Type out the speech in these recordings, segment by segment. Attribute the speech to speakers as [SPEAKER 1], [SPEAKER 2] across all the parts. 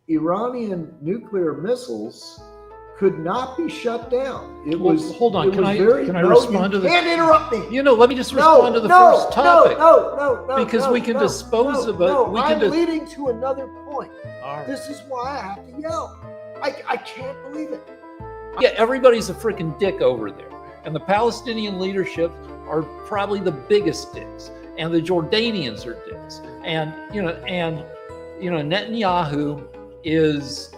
[SPEAKER 1] Iranian nuclear missiles could not be shut down. It
[SPEAKER 2] Well,
[SPEAKER 1] was.
[SPEAKER 2] hold on.
[SPEAKER 1] It
[SPEAKER 2] Can
[SPEAKER 1] was
[SPEAKER 2] I
[SPEAKER 1] very,
[SPEAKER 2] can I
[SPEAKER 1] no,
[SPEAKER 2] respond
[SPEAKER 1] you
[SPEAKER 2] to the?
[SPEAKER 1] can't interrupt me.
[SPEAKER 2] Let me just
[SPEAKER 1] No,
[SPEAKER 2] respond to the
[SPEAKER 1] no,
[SPEAKER 2] first topic.
[SPEAKER 1] no,
[SPEAKER 2] because
[SPEAKER 1] no,
[SPEAKER 2] we can
[SPEAKER 1] no,
[SPEAKER 2] dispose
[SPEAKER 1] no,
[SPEAKER 2] of it.
[SPEAKER 1] No,
[SPEAKER 2] We can
[SPEAKER 1] I'm leading to another point.
[SPEAKER 2] All right.
[SPEAKER 1] This is why I have to yell. I can't believe it.
[SPEAKER 2] Yeah, everybody's a freaking dick over there. And the Palestinian leadership are probably the biggest dicks. And the Jordanians are dicks. And Netanyahu is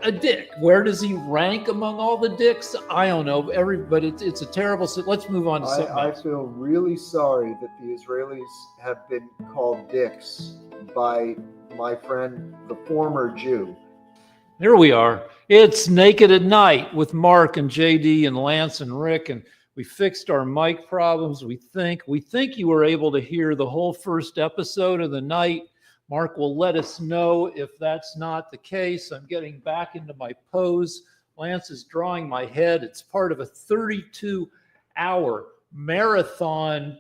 [SPEAKER 2] a dick. Where does he rank among all the dicks? I don't know. But it's a terrible. Let's move on to something else.
[SPEAKER 1] I feel really sorry that the Israelis have been called dicks by my friend, the former Jew.
[SPEAKER 2] Here we are. It's Naked at Night with Mark and JD and Lance and Rick, and we fixed our mic problems. We think you were able to hear the whole first episode of the night. Mark will let us know if that's not the case. I'm getting back into my pose. Lance is drawing my head. It's part of a 32-hour marathon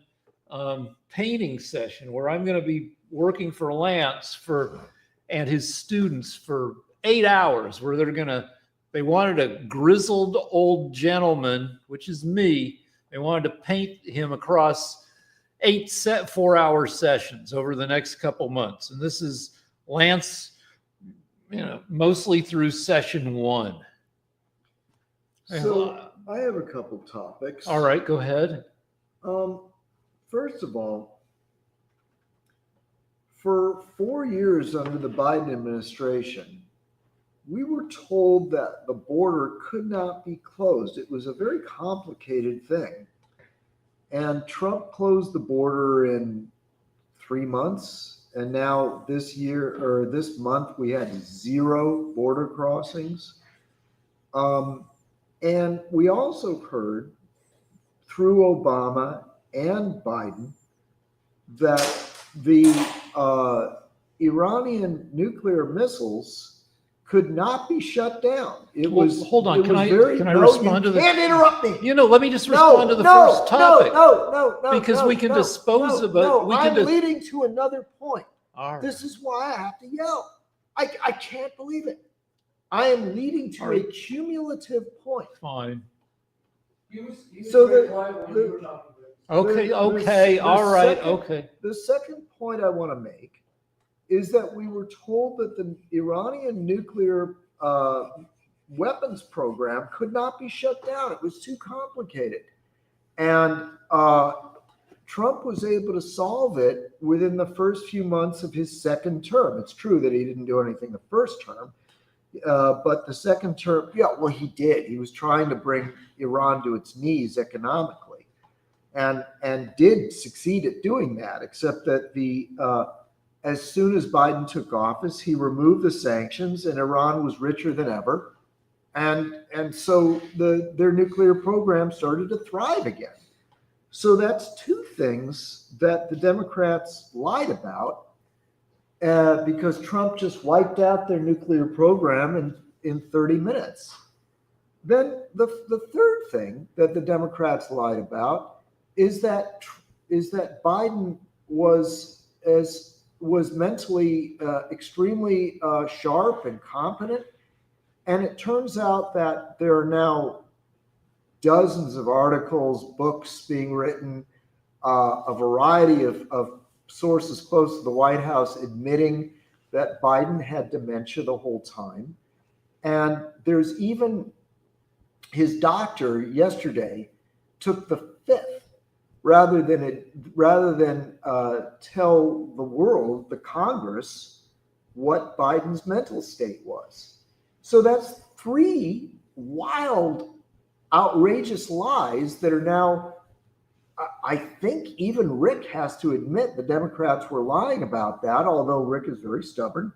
[SPEAKER 2] painting session where I'm going to be working for Lance and his students for 8 hours, where they wanted a grizzled old gentleman, which is me. They wanted to paint him across 8 4-hour sessions over the next couple months. And this is Lance, mostly through session 1.
[SPEAKER 1] So I have a couple topics.
[SPEAKER 2] All right, go ahead.
[SPEAKER 1] First of all, for 4 years under the Biden administration, we were told that the border could not be closed. It was a very complicated thing. And Trump closed the border in 3 months. And now this month, we had 0 border crossings. And we also heard through Obama and Biden that the Iranian nuclear missiles could not be shut down.
[SPEAKER 2] Hold on. Can I respond to the?
[SPEAKER 1] You can't interrupt me.
[SPEAKER 2] Let me just respond to the first topic.
[SPEAKER 1] No.
[SPEAKER 2] Because we can dispose of it.
[SPEAKER 1] No, I'm leading to another point.
[SPEAKER 2] All right.
[SPEAKER 1] This is why I have to yell. I can't believe it. I am leading to a cumulative point.
[SPEAKER 2] Fine.
[SPEAKER 1] Okay.
[SPEAKER 2] All right. Okay.
[SPEAKER 1] The second point I want to make is that we were told that the Iranian nuclear weapons program could not be shut down. It was too complicated. And Trump was able to solve it within the first few months of his second term. It's true that he didn't do anything the first term, but the second term, he did. He was trying to bring Iran to its knees economically and did succeed at doing that, except that as soon as Biden took office, he removed the sanctions and Iran was richer than ever. And so their nuclear program started to thrive again. So that's 2 things that the Democrats lied about because Trump just wiped out their nuclear program in 30 minutes. Then the third thing that the Democrats lied about is that Biden was mentally extremely sharp and competent. And it turns out that there are now dozens of articles, books being written, a variety of sources close to the White House admitting that Biden had dementia the whole time. And there's even his doctor yesterday took the 5th rather than tell the world, the Congress, what Biden's mental state was. So that's 3 wild, outrageous lies that are now, I think even Rick has to admit the Democrats were lying about that, although Rick is very stubborn.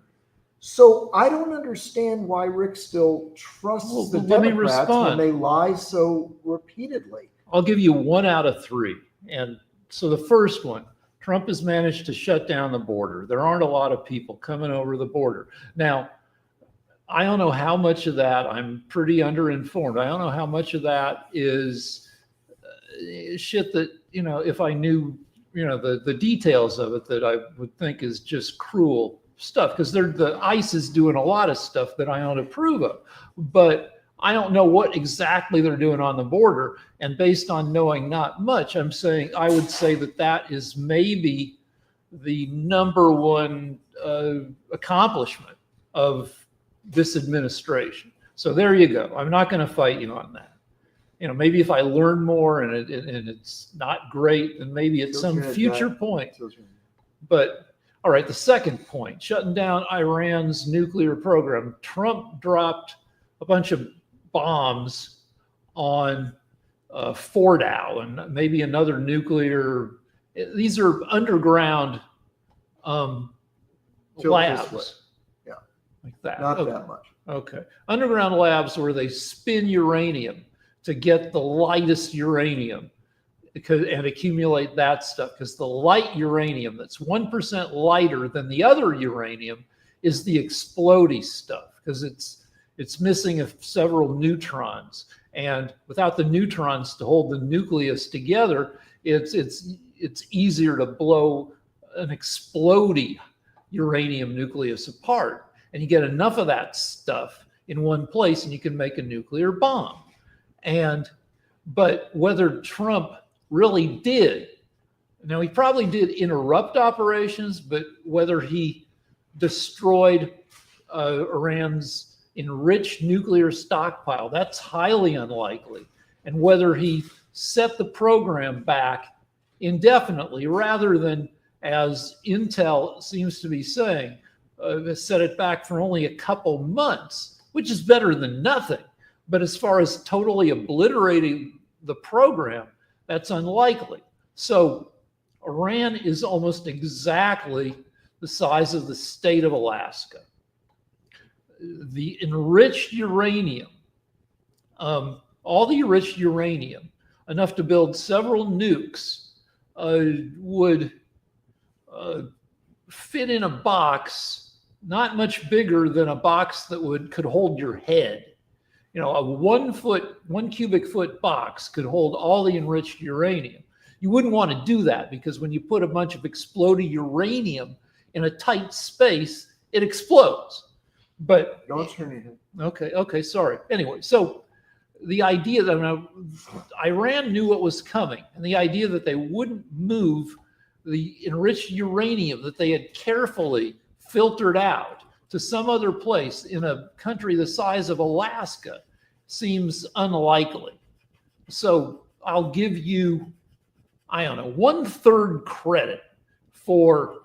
[SPEAKER 1] So I don't understand why Rick still trusts the Democrats when they lie so repeatedly.
[SPEAKER 2] I'll give you 1 out of 3. And so the first one, Trump has managed to shut down the border. There aren't a lot of people coming over the border. Now, I don't know how much of that, I'm pretty underinformed. I don't know how much of that is shit that, if I knew, the details of it, that I would think is just cruel stuff, because the ICE is doing a lot of stuff that I don't approve of. But I don't know what exactly they're doing on the border. And based on knowing not much, I would say that is maybe the number one accomplishment of this administration. So there you go. I'm not going to fight you on that. Maybe if I learn more and it's not great, then maybe at some future point. But all right, the second point, shutting down Iran's nuclear program. Trump dropped a bunch of bombs on Fordow and maybe another nuclear. These are underground labs.
[SPEAKER 1] Yeah,
[SPEAKER 2] like that.
[SPEAKER 1] Not that much.
[SPEAKER 2] Okay, underground labs where they spin uranium to get the lightest uranium and accumulate that stuff, because the light uranium that's 1% lighter than the other uranium is the explodey stuff, because it's missing several neutrons, and without the neutrons to hold the nucleus together, it's easier to blow an explodey uranium nucleus apart, and you get enough of that stuff in one place and you can make a nuclear bomb. But whether Trump really did, now he probably did interrupt operations, but whether he destroyed Iran's enriched nuclear stockpile, that's highly unlikely. And whether he set the program back indefinitely rather than, as Intel seems to be saying, set it back for only a couple months, which is better than nothing. But as far as totally obliterating the program, that's unlikely. So Iran is almost exactly the size of the state of Alaska. The enriched uranium, all the enriched uranium, enough to build several nukes, would fit in a box not much bigger than a box that could hold your head. A 1 cubic foot box could hold all the enriched uranium. You wouldn't want to do that, because when you put a bunch of exploded uranium in a tight space, it explodes. But
[SPEAKER 1] don't turn it in.
[SPEAKER 2] Okay, sorry. Anyway, so the idea that Iran knew what was coming, and the idea that they wouldn't move the enriched uranium that they had carefully filtered out to some other place in a country the size of Alaska seems unlikely. So I'll give you, 1/3 credit for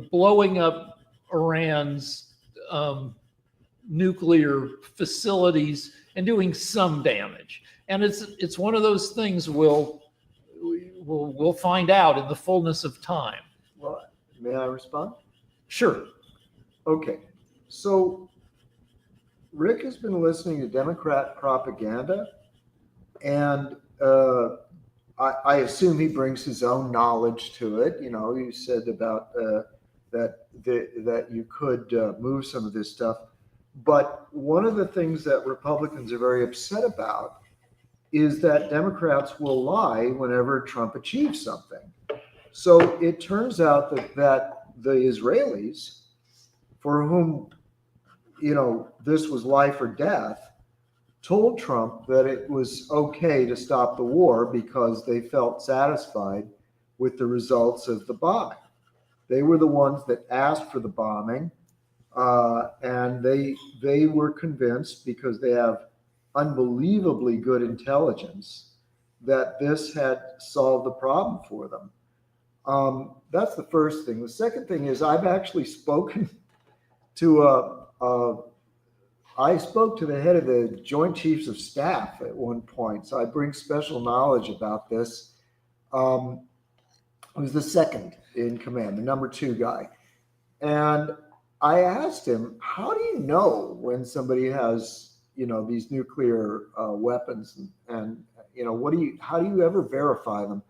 [SPEAKER 2] blowing up Iran's nuclear facilities and doing some damage. And it's one of those things we'll find out in the fullness of time.
[SPEAKER 1] Well, may I respond?
[SPEAKER 2] Sure.
[SPEAKER 1] Okay. So Rick has been listening to Democrat propaganda, and I assume he brings his own knowledge to it. You said about that you could move some of this stuff. But one of the things that Republicans are very upset about is that Democrats will lie whenever Trump achieves something. So it turns out that the Israelis, for whom this was life or death, told Trump that it was okay to stop the war because they felt satisfied with the results of the bombing. They were the ones that asked for the bombing, and they were convinced, because they have unbelievably good intelligence, that this had solved the problem for them. That's the first thing. The second thing is, I've actually spoken to I spoke to the head of the Joint Chiefs of Staff at one point, so I bring special knowledge about this. He was the second in command, the number 2 guy. And I asked him, how do you know when somebody has, these nuclear weapons, and how do you ever verify them?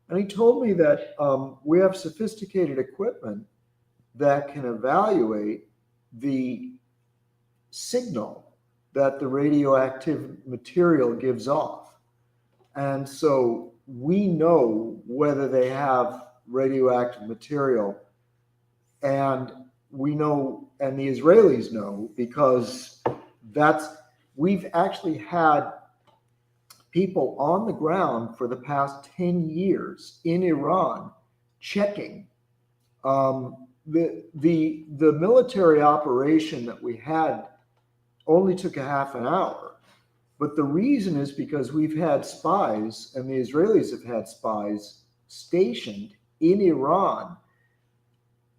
[SPEAKER 1] And he told me that we have sophisticated equipment that can evaluate the signal that the radioactive material gives off. And so we know whether they have radioactive material, and we know, and the Israelis know, because we've actually had people on the ground for the past 10 years in Iran checking. The military operation that we had only took a half an hour. But the reason is because we've had spies, and the Israelis have had spies stationed in Iran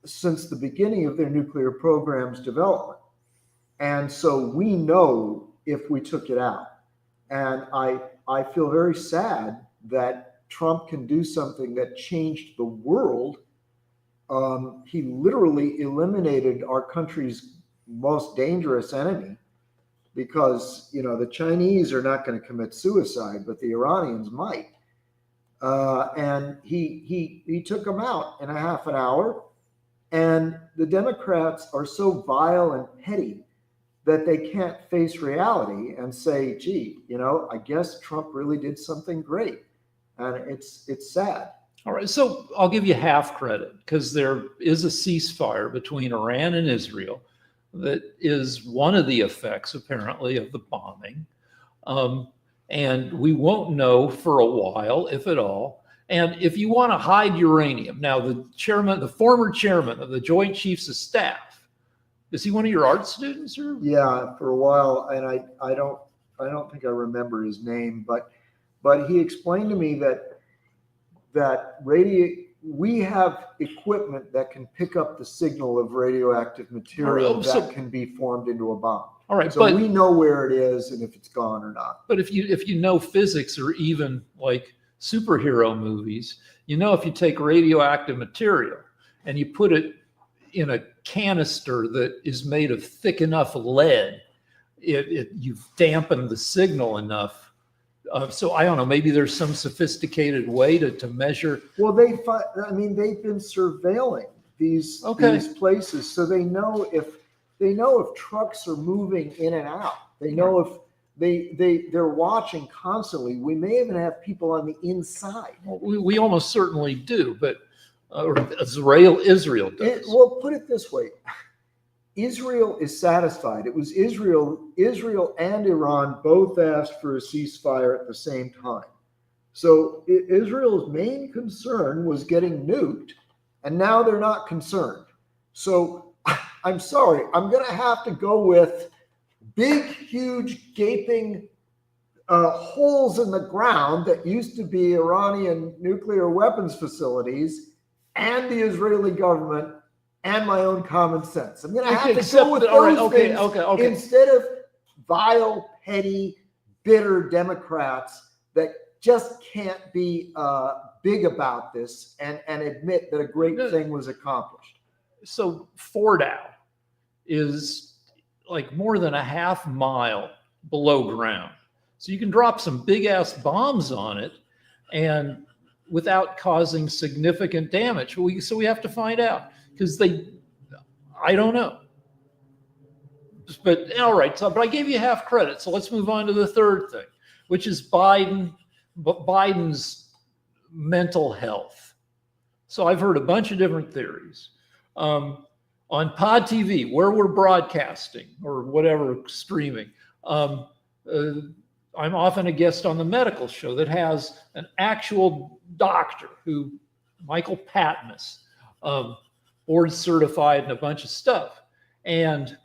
[SPEAKER 1] since the beginning of their nuclear program's development. And so we know if we took it out. And I feel very sad that Trump can do something that changed the world. He literally eliminated our country's most dangerous enemy, because the Chinese are not going to commit suicide, but the Iranians might. And he took them out in a half an hour. And the Democrats are so vile and petty that they can't face reality and say, gee, I guess Trump really did something great. And it's sad.
[SPEAKER 2] All right, so I'll give you half credit, because there is a ceasefire between Iran and Israel that is one of the effects, apparently, of the bombing. And we won't know for a while, if at all. And if you want to hide uranium, now the former chairman of the Joint Chiefs of Staff, is he one of your art students? Or?
[SPEAKER 1] Yeah, for a while, and I don't think I remember his name, but he explained to me that we have equipment that can pick up the signal of radioactive material that can be formed into a bomb.
[SPEAKER 2] All right,
[SPEAKER 1] so we know where it is and if it's gone or not.
[SPEAKER 2] But if you know physics, or even like superhero movies, if you take radioactive material and you put it in a canister that is made of thick enough lead, you've dampened the signal enough. So I don't know, maybe there's some sophisticated way to measure.
[SPEAKER 1] Well, they've been surveilling these places, so they know if trucks are moving in and out. They know if they're watching constantly. We may even have people on the inside.
[SPEAKER 2] We almost certainly do, but Israel does.
[SPEAKER 1] Well, put it this way. Israel is satisfied. It was Israel and Iran both asked for a ceasefire at the same time. So Israel's main concern was getting nuked, and now they're not concerned. So I'm sorry, I'm going to have to go with big, huge, gaping holes in the ground that used to be Iranian nuclear weapons facilities, and the Israeli government, and my own common sense. I'm going to have to go with those things instead of vile, petty, bitter Democrats that just can't be big about this and admit that a great thing was accomplished.
[SPEAKER 2] So Fordow is like more than a half mile below ground. So you can drop some big ass bombs on it and without causing significant damage. So we have to find out, because I don't know. But all right, but I gave you half credit. So let's move on to the third thing, which is Biden's mental health. So I've heard a bunch of different theories. On Pod TV, where we're broadcasting or whatever, streaming, I'm often a guest on the medical show that has an actual doctor, Michael Patmos, board certified and a bunch of stuff. And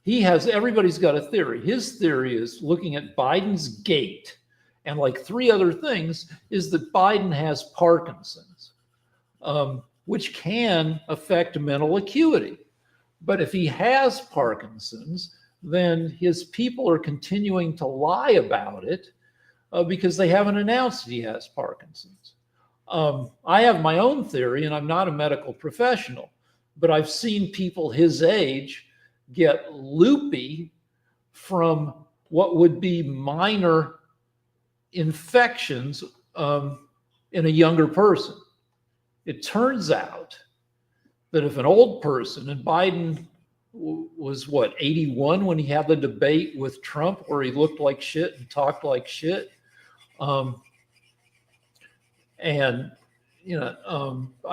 [SPEAKER 2] everybody's got a theory. His theory is, looking at Biden's gait and like three other things, is that Biden has Parkinson's, which can affect mental acuity. But if he has Parkinson's, then his people are continuing to lie about it because they haven't announced that he has Parkinson's. I have my own theory, and I'm not a medical professional, but I've seen people his age get loopy from what would be minor infections in a younger person. It turns out that if an old person, and Biden was 81 when he had the debate with Trump where he looked like shit and talked like shit. I've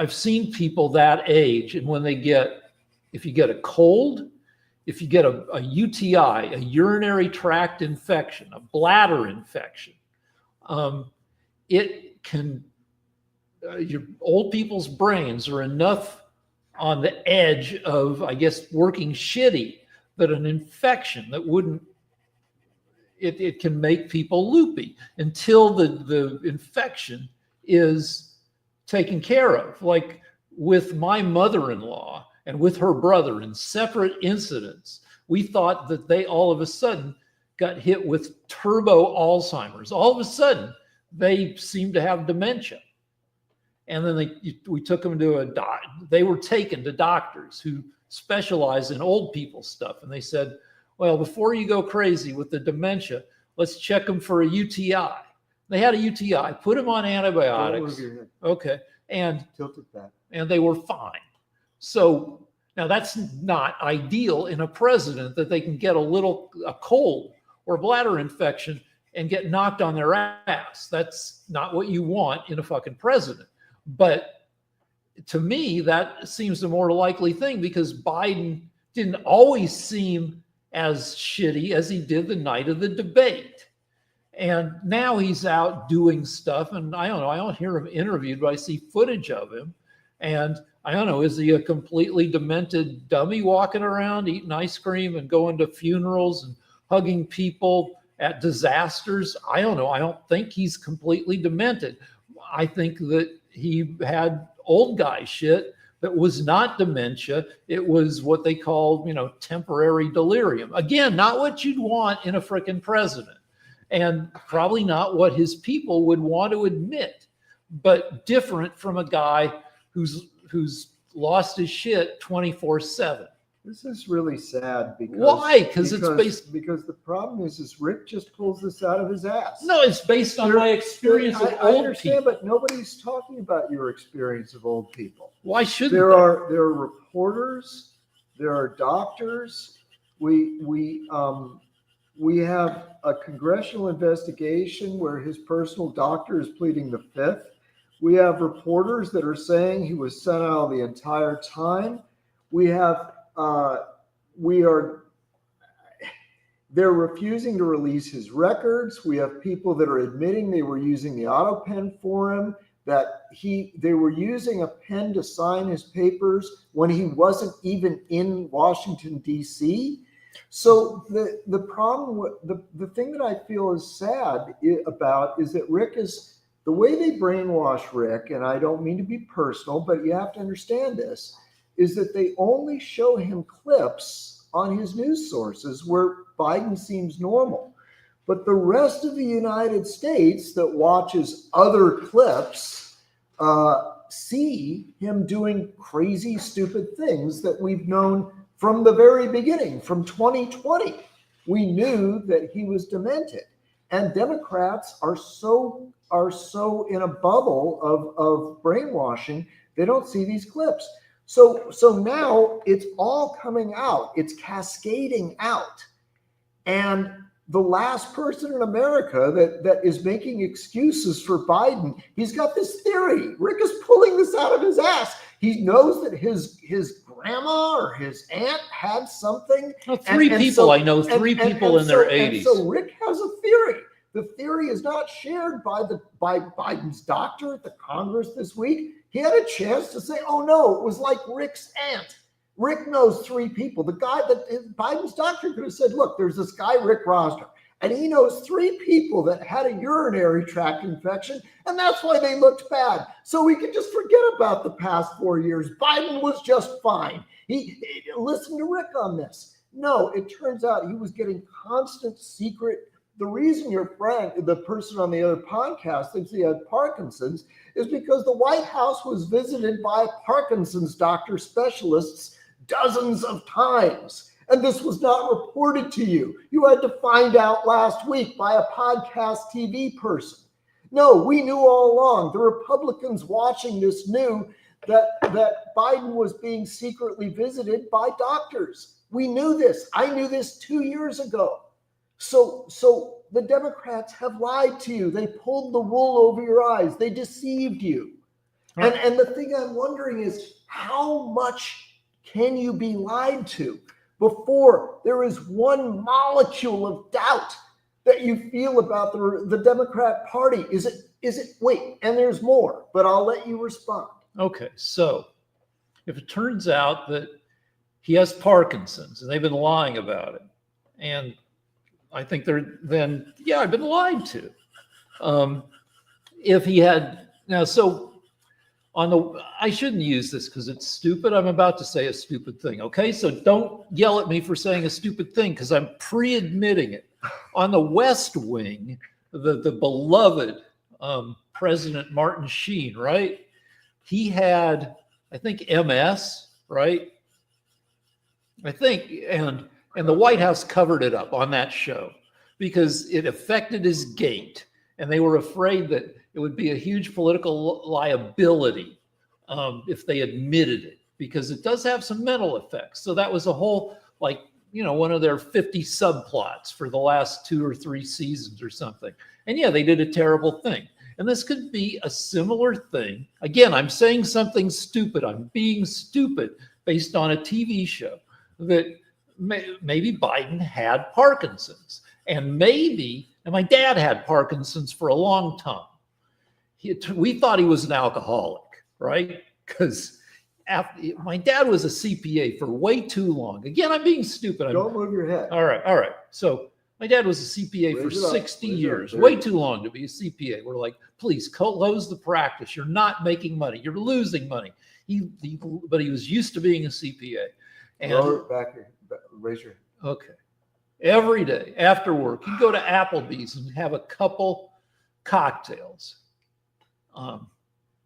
[SPEAKER 2] seen people that age, and when they get if you get a cold, if you get a UTI, a urinary tract infection, a bladder infection, it can, your old people's brains are enough on the edge of, I guess, working shitty that an infection that wouldn't, it can make people loopy until the infection is taken care of. Like with my mother-in-law and with her brother in separate incidents, we thought that they all of a sudden got hit with turbo Alzheimer's. All of a sudden, they seemed to have dementia. And then we took them to they were taken to doctors who specialize in old people stuff. And they said, well, before you go crazy with the dementia, let's check them for a UTI. They had a UTI, put them on antibiotics. Okay. And
[SPEAKER 1] tilted back.
[SPEAKER 2] And they were fine. So now that's not ideal in a president, that they can get a cold or bladder infection and get knocked on their ass. That's not what you want in a fucking president. But to me, that seems the more likely thing, because Biden didn't always seem as shitty as he did the night of the debate. And now he's out doing stuff, and I don't know, I don't hear him interviewed, but I see footage of him. And I don't know, is he a completely demented dummy walking around eating ice cream and going to funerals and hugging people at disasters? I don't know. I don't think he's completely demented. I think that he had old guy shit that was not dementia. It was what they call, temporary delirium. Again, not what you'd want in a freaking president, and probably not what his people would want to admit, but different from a guy who's lost his shit 24/7.
[SPEAKER 1] This is really sad because
[SPEAKER 2] why? Because it's based.
[SPEAKER 1] Because the problem is Rick just pulls this out of his ass.
[SPEAKER 2] No, it's based on my experience of
[SPEAKER 1] I
[SPEAKER 2] old
[SPEAKER 1] understand,
[SPEAKER 2] people.
[SPEAKER 1] but nobody's talking about your experience of old people.
[SPEAKER 2] Why shouldn't
[SPEAKER 1] there are reporters, there are doctors. We have a congressional investigation where his personal doctor is pleading the fifth. We have reporters that are saying he was sent out the entire time. They're refusing to release his records. We have people that are admitting they were using the auto pen for him, that they were using a pen to sign his papers when he wasn't even in Washington, D.C. So the problem, the thing that I feel is sad about is that Rick is, the way they brainwash Rick, and I don't mean to be personal, but you have to understand this, is that they only show him clips on his news sources where Biden seems normal. But the rest of the United States that watches other clips see him doing crazy, stupid things that we've known from the very beginning, from 2020. We knew that he was demented. And Democrats are so in a bubble of brainwashing, they don't see these clips. So now it's all coming out. It's cascading out. And the last person in America that is making excuses for Biden, he's got this theory. Rick is pulling this out of his ass. He knows that his grandma or his aunt had something.
[SPEAKER 2] Well, three people in their 80s.
[SPEAKER 1] And so Rick has a theory. The theory is not shared by Biden's doctor at the Congress this week. He had a chance to say, oh no, it was like Rick's aunt. Rick knows three people. The guy that Biden's doctor could have said, look, there's this guy, Rick Rosner, and he knows three people that had a urinary tract infection, and that's why they looked bad. So we can just forget about the past 4 years. Biden was just fine. Listen to Rick on this. No, it turns out he was getting constant secret. The reason your friend, the person on the other podcast, thinks he had Parkinson's is because the White House was visited by Parkinson's doctor specialists dozens of times. And this was not reported to you. You had to find out last week by a podcast TV person. No, we knew all along. The Republicans watching this knew that Biden was being secretly visited by doctors. We knew this. I knew this 2 years ago. So the Democrats have lied to you. They pulled the wool over your eyes. They deceived you. And the thing I'm wondering is how much Can you be lied to before there is one molecule of doubt that you feel about the Democrat Party? Is it, wait, and there's more, but I'll let you respond.
[SPEAKER 2] Okay, so if it turns out that he has Parkinson's and they've been lying about it, and I think I've been lied to. If he had, now, so I shouldn't use this because it's stupid. I'm about to say a stupid thing. Okay. So don't yell at me for saying a stupid thing because I'm pre-admitting it. On the West Wing, the beloved President Martin Sheen, right? He had, I think, MS, right? I think, and the White House covered it up on that show because it affected his gait. And they were afraid that it would be a huge political liability if they admitted it, because it does have some mental effects. So that was a whole, one of their 50 subplots for the last 2 or 3 seasons or something. And yeah, they did a terrible thing. And this could be a similar thing. Again, I'm saying something stupid. I'm being stupid based on a TV show that maybe Biden had Parkinson's. And my dad had Parkinson's for a long time. We thought he was an alcoholic, right? Because my dad was a CPA for way too long. Again, I'm being stupid.
[SPEAKER 1] Don't move your head.
[SPEAKER 2] All right. So my dad was a CPA for 60 years, way too long to be a CPA. We're like, please close the practice. You're not making money. You're losing money. But he was used to being a CPA. And
[SPEAKER 1] lower back here. Raise your hand.
[SPEAKER 2] Okay. Every day after work, he'd go to Applebee's and have a couple cocktails.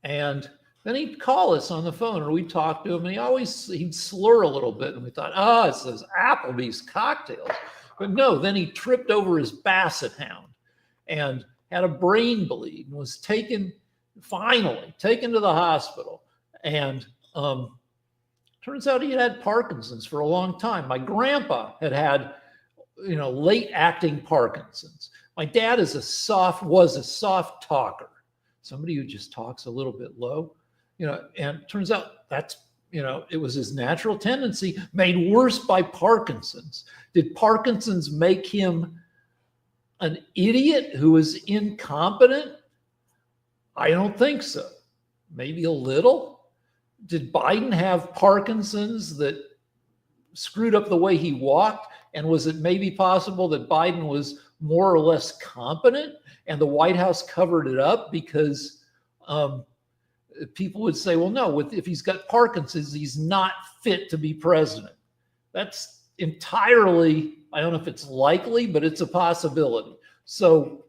[SPEAKER 2] And then he'd call us on the phone or we'd talk to him and he'd slur a little bit. And we thought, it says Applebee's cocktails. But no, then he tripped over his basset hound and had a brain bleed and was finally taken to the hospital. And turns out he had Parkinson's for a long time. My grandpa had late acting Parkinson's. My dad was a soft talker, somebody who just talks a little bit low, and it turns out that's, it was his natural tendency made worse by Parkinson's. Did Parkinson's make him an idiot who was incompetent? I don't think so. Maybe a little. Did Biden have Parkinson's that screwed up the way he walked? And was it maybe possible that Biden was more or less competent and the White House covered it up because people would say, well, no, if he's got Parkinson's, he's not fit to be president. That's entirely, I don't know if it's likely, but it's a possibility. So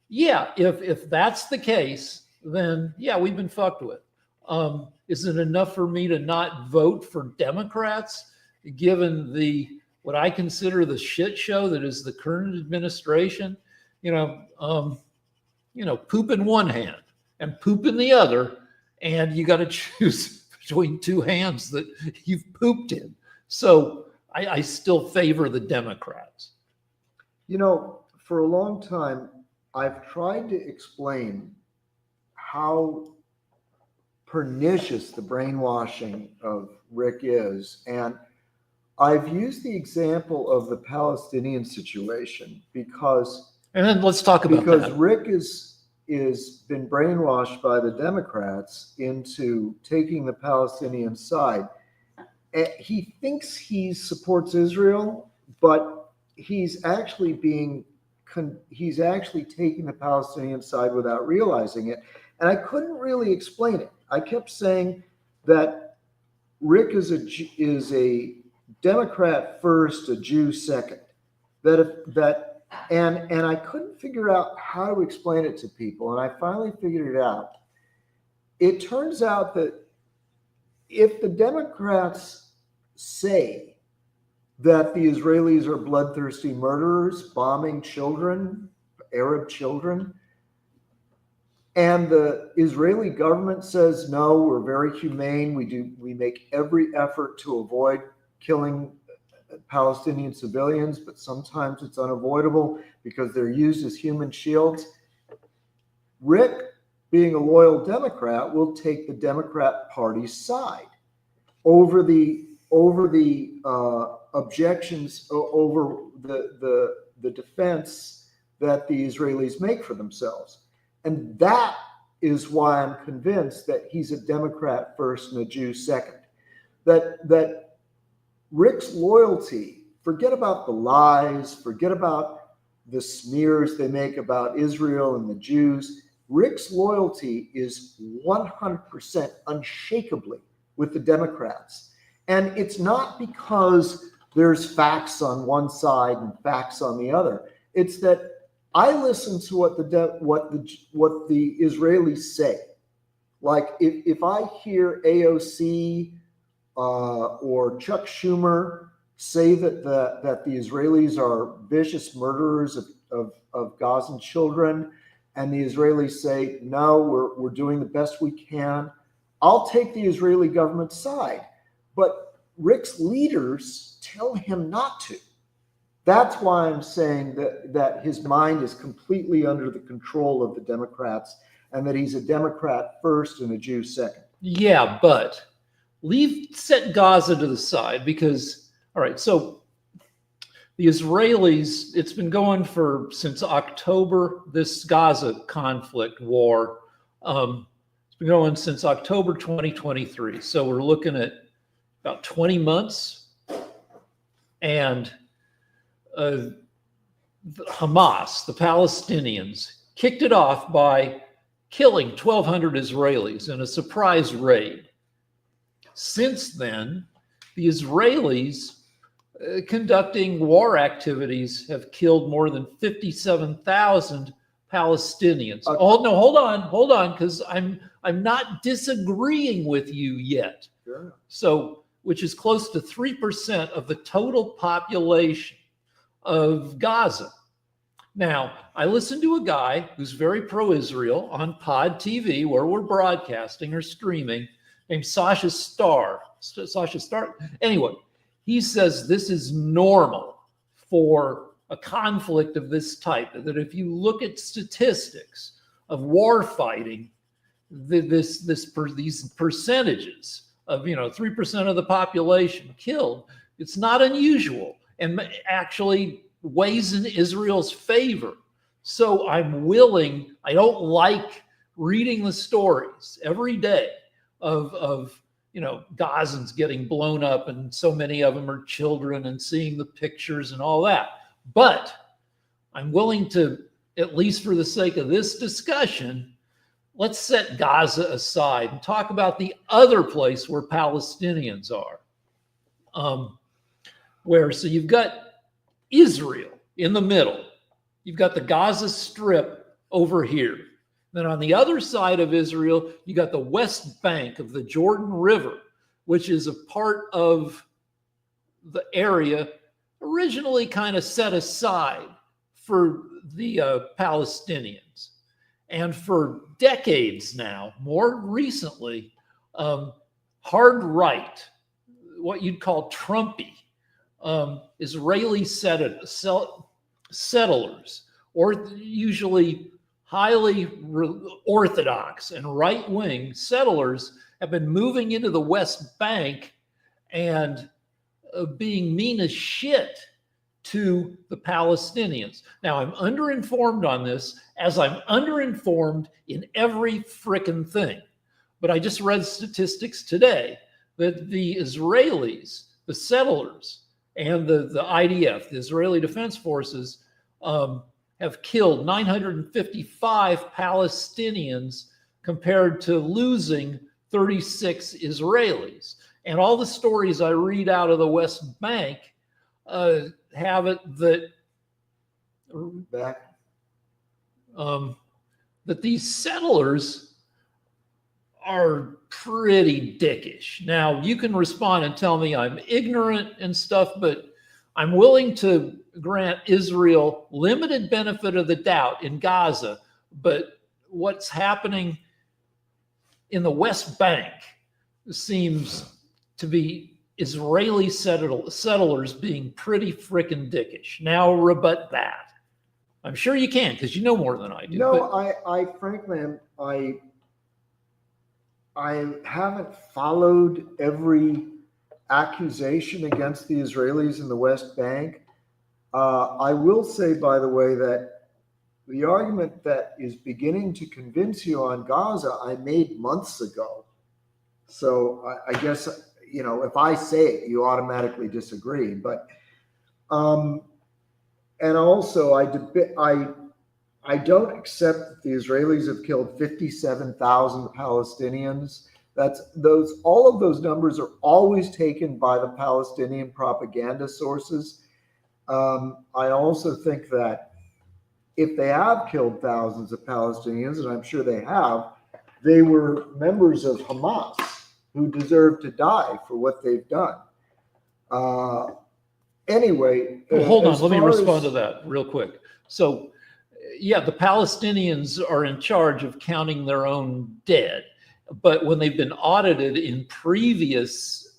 [SPEAKER 2] yeah, if that's the case, then yeah, we've been fucked with. Is it enough for me to not vote for Democrats given what I consider the shit show that is the current administration? Poop in one hand and poop in the other, and you got to choose between 2 hands that you've pooped in. So I still favor the Democrats.
[SPEAKER 1] For a long time, I've tried to explain how pernicious the brainwashing of Rick is. And I've used the example of the Palestinian situation because...
[SPEAKER 2] And then let's talk about that.
[SPEAKER 1] Because Rick is been brainwashed by the Democrats into taking the Palestinian side. He thinks he supports Israel, but he's actually taking the Palestinian side without realizing it. And I couldn't really explain it. I kept saying that Rick is a Democrat first, a Jew second. And I couldn't figure out how to explain it to people. And I finally figured it out. It turns out that if the Democrats say that the Israelis are bloodthirsty murderers, bombing children, Arab children, and the Israeli government says, no, we're very humane. We make every effort to avoid killing Palestinian civilians, but sometimes it's unavoidable because they're used as human shields. Rick, being a loyal Democrat, will take the Democrat Party's side over the over the objections over the defense that the Israelis make for themselves. And that is why I'm convinced that he's a Democrat first and a Jew second. That Rick's loyalty, forget about the lies, forget about the smears they make about Israel and the Jews. Rick's loyalty is 100% unshakably with the Democrats. And it's not because there's facts on one side and facts on the other. It's that I listen to what the Israelis say. Like if I hear AOC or Chuck Schumer say that the Israelis are vicious murderers of Gazan children, and the Israelis say, no, we're doing the best we can, I'll take the Israeli government's side. But Rick's leaders tell him not to. That's why I'm saying that his mind is completely under the control of the Democrats, and that he's a Democrat first and a Jew second.
[SPEAKER 2] Yeah, but set Gaza to the side because, all right, so the Israelis, it's been going since October, this Gaza conflict war. It's been going since October 2023. So we're looking at about 20 months. And Hamas, the Palestinians, kicked it off by killing 1,200 Israelis in a surprise raid. Since then, the Israelis conducting war activities have killed more than 57,000 Palestinians. Oh no, hold on, because I'm not disagreeing with you yet.
[SPEAKER 1] Sure.
[SPEAKER 2] So, which is close to 3% of the total population of Gaza. Now, I listened to a guy who's very pro-Israel on Pod TV, where we're broadcasting or streaming, named Sasha Starr. Anyway, he says this is normal for a conflict of this type, that if you look at statistics of war fighting, these percentages of 3% of the population killed, it's not unusual and actually weighs in Israel's favor. So I don't like reading the stories every day of Gazans getting blown up, and so many of them are children, and seeing the pictures and all that. But I'm willing to, at least for the sake of this discussion, let's set Gaza aside and talk about the other place where Palestinians are. So you've got Israel in the middle. You've got the Gaza Strip over here. Then on the other side of Israel, you got the West Bank of the Jordan River, which is a part of the area originally kind of set aside for the Palestinians. And for decades now, more recently, hard right, what you'd call Trumpy, Israeli settlers, or usually highly orthodox and right-wing settlers, have been moving into the West Bank and being mean as shit to the Palestinians. Now, I'm underinformed on this, as I'm underinformed in every frickin' thing. But I just read statistics today that the Israelis, the settlers, and the IDF, the Israeli Defense Forces, have killed 955 Palestinians compared to losing 36 Israelis. And all the stories I read out of the West Bank have it that these settlers are pretty dickish. Now, you can respond and tell me I'm ignorant and stuff, but I'm willing to grant Israel limited benefit of the doubt in Gaza, but what's happening in the West Bank seems to be Israeli settlers being pretty frickin' dickish. Now rebut that. I'm sure you can, because you know more than I do.
[SPEAKER 1] No, I frankly, I haven't followed every accusation against the Israelis in the West Bank. I will say, by the way, that the argument that is beginning to convince you on Gaza, I made months ago. So I guess, if I say it, you automatically disagree. But, and also I don't accept that the Israelis have killed 57,000 Palestinians. All of those numbers are always taken by the Palestinian propaganda sources. I also think that if they have killed thousands of Palestinians, and I'm sure they have, they were members of Hamas who deserve to die for what they've done. Anyway.
[SPEAKER 2] Well, hold on. Let me respond to that real quick. So, yeah, the Palestinians are in charge of counting their own dead. But when they've been audited in previous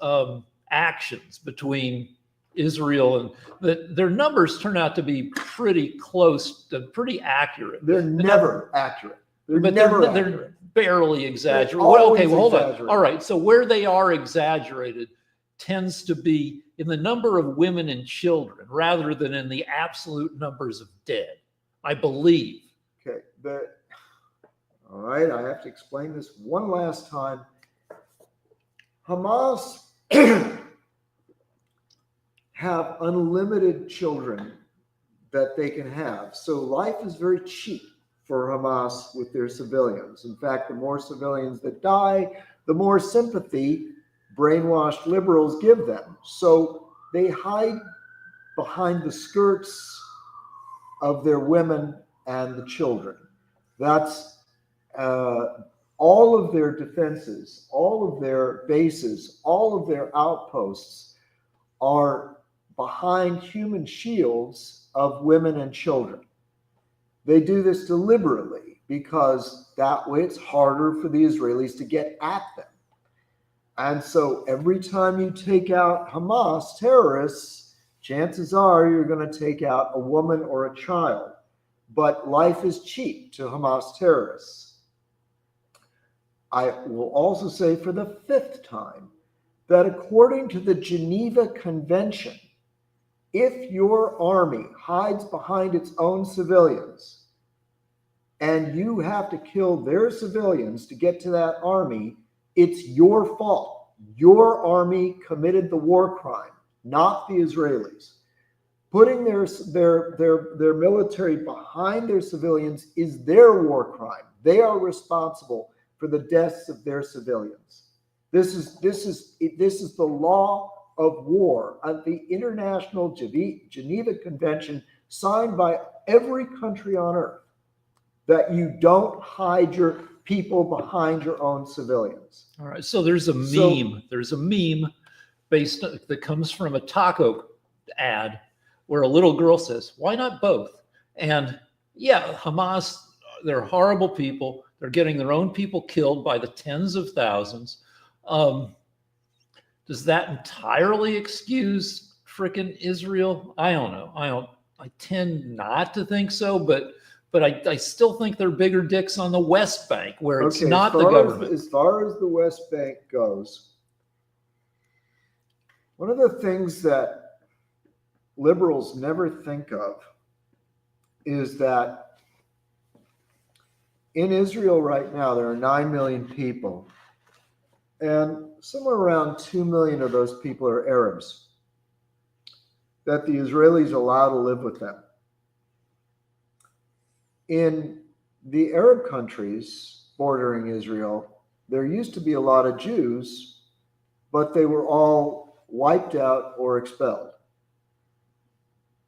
[SPEAKER 2] actions between Israel and their numbers turn out to be pretty close to pretty accurate.
[SPEAKER 1] They're never accurate. They're
[SPEAKER 2] barely exaggerated. Okay, well, hold on. All right. So where they are exaggerated tends to be in the number of women and children rather than in the absolute numbers of dead, I believe.
[SPEAKER 1] Okay. All right. I have to explain this one last time. Hamas have unlimited children that they can have. So life is very cheap for Hamas with their civilians. In fact, the more civilians that die, the more sympathy brainwashed liberals give them. So they hide behind the skirts of their women and the children. That's all of their defenses, all of their bases, all of their outposts are behind human shields of women and children. They do this deliberately because that way it's harder for the Israelis to get at them. And so every time you take out Hamas terrorists, chances are you're going to take out a woman or a child. But life is cheap to Hamas terrorists. I will also say for the fifth time that according to the Geneva Convention, if your army hides behind its own civilians and you have to kill their civilians to get to that army, it's your fault. Your army committed the war crime, not the Israelis. Putting their military behind their civilians is their war crime. They are responsible for the deaths of their civilians. This is the law of war at the International Geneva Convention signed by every country on earth, that you don't hide your people behind your own civilians.
[SPEAKER 2] All right. So there's a meme. There's a meme that comes from a taco ad where a little girl says, "Why not both?" And yeah, Hamas, they're horrible people. They're getting their own people killed by the tens of thousands. Does that entirely excuse frickin' Israel? I don't know. I tend not to think so, but I still think they're bigger dicks on the West Bank where it's not the government.
[SPEAKER 1] As far as the West Bank goes, one of the things that liberals never think of is that in Israel right now, there are 9 million people, and somewhere around 2 million of those people are Arabs that the Israelis allow to live with them. In the Arab countries bordering Israel, there used to be a lot of Jews, but they were all wiped out or expelled.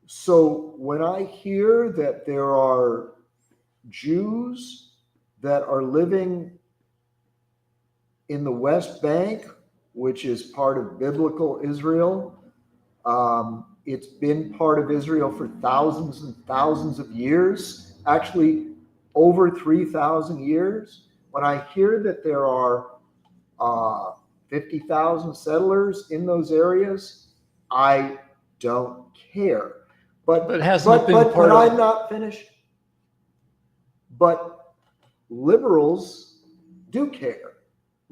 [SPEAKER 1] So when I hear that there are Jews that are living in the West Bank, which is part of biblical Israel, it's been part of Israel for thousands and thousands of years, actually over 3,000 years. When I hear that there are 50,000 settlers in those areas, I don't care. But I'm not finished. But liberals do care.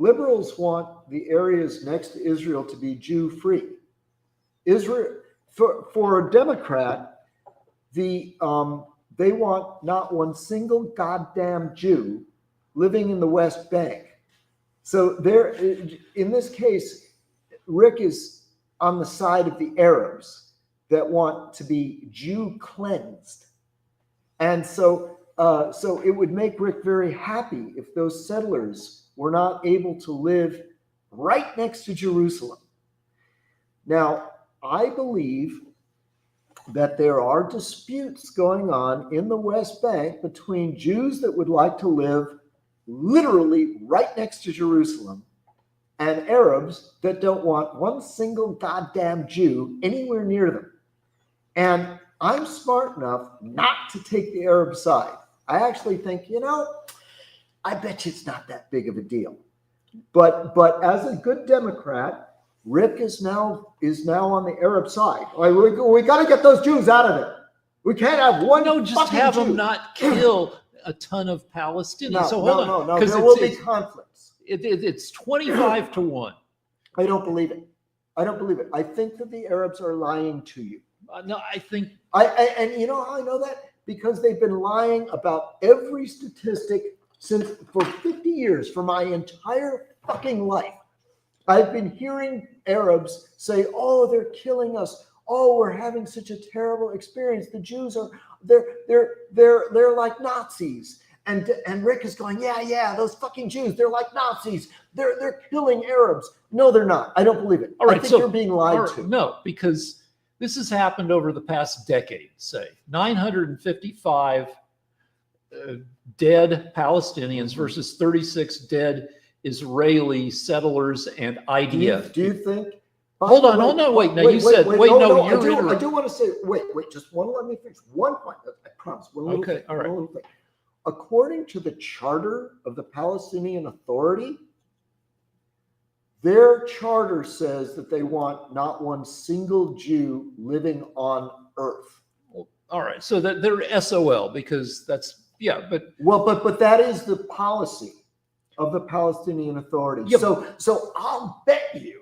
[SPEAKER 1] Liberals want the areas next to Israel to be Jew-free. Israel, for a Democrat, they want not one single goddamn Jew living in the West Bank. So there, in this case, Rick is on the side of the Arabs that want to be Jew cleansed. And so it would make Rick very happy if those settlers were not able to live right next to Jerusalem. Now, I believe that there are disputes going on in the West Bank between Jews that would like to live literally right next to Jerusalem and Arabs that don't want one single goddamn Jew anywhere near them. And I'm smart enough not to take the Arab side. I actually think, I bet you it's not that big of a deal. But as a good Democrat, Rick is now on the Arab side. We got to get those Jews out of there. We can't have one.
[SPEAKER 2] No, just have
[SPEAKER 1] Jew.
[SPEAKER 2] them not kill a ton of Palestinians.
[SPEAKER 1] No,
[SPEAKER 2] so hold
[SPEAKER 1] no,
[SPEAKER 2] on,
[SPEAKER 1] no. There will be conflicts.
[SPEAKER 2] It's 25 to 1.
[SPEAKER 1] I don't believe it. I think that the Arabs are lying to you.
[SPEAKER 2] No, I think
[SPEAKER 1] and you know how I know that? Because they've been lying about every statistic for 50 years, for my entire fucking life. I've been hearing Arabs say, "Oh, they're killing us. Oh, we're having such a terrible experience. The Jews they're like Nazis." And Rick is going, yeah, those fucking Jews, they're like Nazis. They're killing Arabs. No, they're not. I don't believe it.
[SPEAKER 2] All right,
[SPEAKER 1] I think you're being lied to.
[SPEAKER 2] No, because this has happened over the past decade, say 955 dead Palestinians versus 36 dead Israeli settlers and IDF.
[SPEAKER 1] Do you think?
[SPEAKER 2] Hold on. Oh no, wait. Now you said, wait, no, you're
[SPEAKER 1] I do want to say, wait, just one. Let me finish one point. I promise.
[SPEAKER 2] Okay, all right.
[SPEAKER 1] According to the charter of the Palestinian Authority, their charter says that they want not one single Jew living on earth.
[SPEAKER 2] All right. So that they're SOL because that's, but
[SPEAKER 1] that is the policy of the Palestinian Authority.
[SPEAKER 2] Yeah,
[SPEAKER 1] so I'll bet you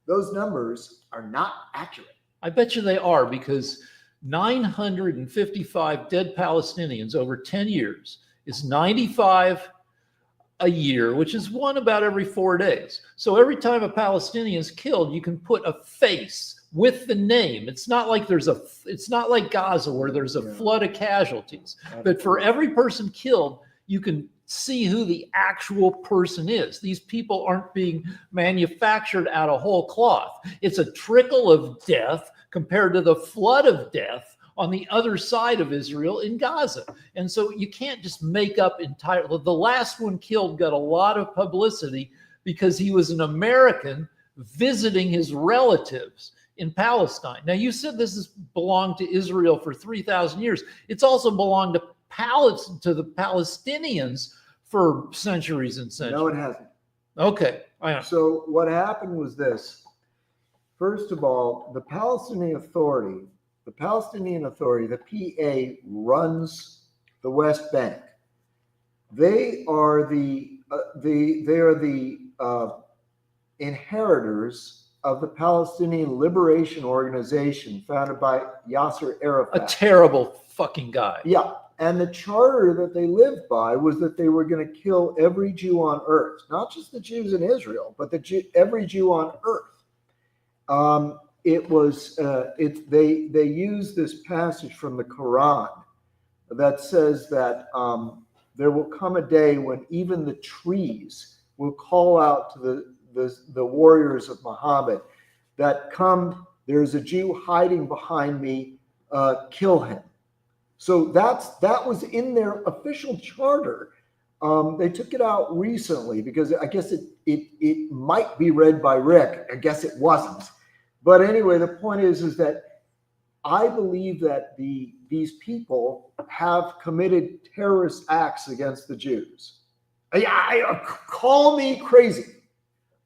[SPEAKER 1] those numbers are not accurate.
[SPEAKER 2] I bet you they are, because 955 dead Palestinians over 10 years is 95 a year, which is one about every 4 days. So every time a Palestinian is killed, you can put a face with the name. It's not like it's not like Gaza where there's a flood of casualties, but for every person killed, you can see who the actual person is. These people aren't being manufactured out of whole cloth. It's a trickle of death compared to the flood of death on the other side of Israel in Gaza. And so you can't just make up the last one killed got a lot of publicity because he was an American visiting his relatives in Palestine. Now, you said this has belonged to Israel for 3,000 years. It's also belonged to the Palestinians for centuries and centuries.
[SPEAKER 1] No, it hasn't.
[SPEAKER 2] Okay.
[SPEAKER 1] So what happened was this. First of all, the Palestinian Authority, the PA, runs the West Bank. They are the inheritors of the Palestinian Liberation Organization founded by Yasser Arafat.
[SPEAKER 2] A terrible fucking guy.
[SPEAKER 1] Yeah. And the charter that they lived by was that they were going to kill every Jew on earth, not just the Jews in Israel, but every Jew on earth. They use this passage from the Quran that says that there will come a day when even the trees will call out to the warriors of Muhammad that come, there's a Jew hiding behind me, kill him. So that was in their official charter. They took it out recently because I guess it might be read by Rick. I guess it wasn't. But anyway, the point is that I believe that these people have committed terrorist acts against the Jews. Call me crazy,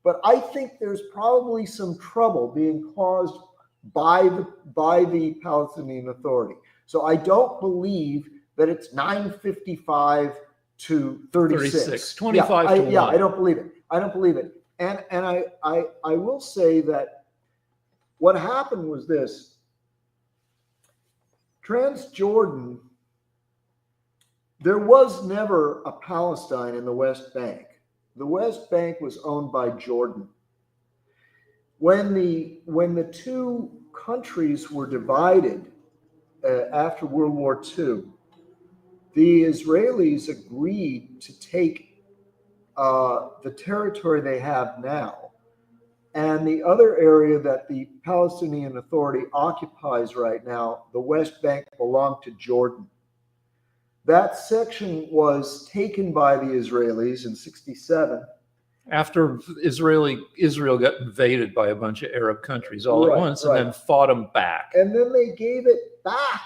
[SPEAKER 1] but I think there's probably some trouble being caused by the Palestinian Authority. So I don't believe that it's 955 to 36.
[SPEAKER 2] 25 to 1.
[SPEAKER 1] I don't believe it. I don't believe it. And I will say that what happened was this. Transjordan, there was never a Palestine in the West Bank. The West Bank was owned by Jordan. When the two countries were divided after World War II, the Israelis agreed to take the territory they have now, and the other area that the Palestinian Authority occupies right now, the West Bank, belonged to Jordan. That section was taken by the Israelis in 1967.
[SPEAKER 2] After Israel got invaded by a bunch of Arab countries all at once, and then fought them back.
[SPEAKER 1] And then they gave it back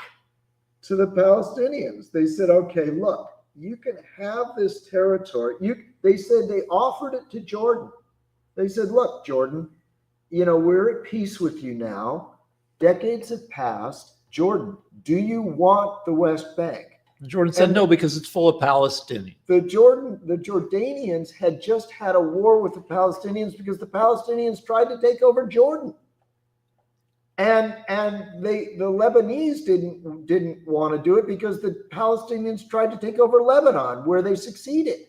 [SPEAKER 1] to the Palestinians. They said, okay, look, you can have this territory. They said they offered it to Jordan. They said, look, Jordan, we're at peace with you now. Decades have passed. Jordan, do you want the West Bank?
[SPEAKER 2] Jordan said no, because it's full of Palestinians.
[SPEAKER 1] The Jordanians had just had a war with the Palestinians because the Palestinians tried to take over Jordan. And the Lebanese didn't want to do it because the Palestinians tried to take over Lebanon, where they succeeded.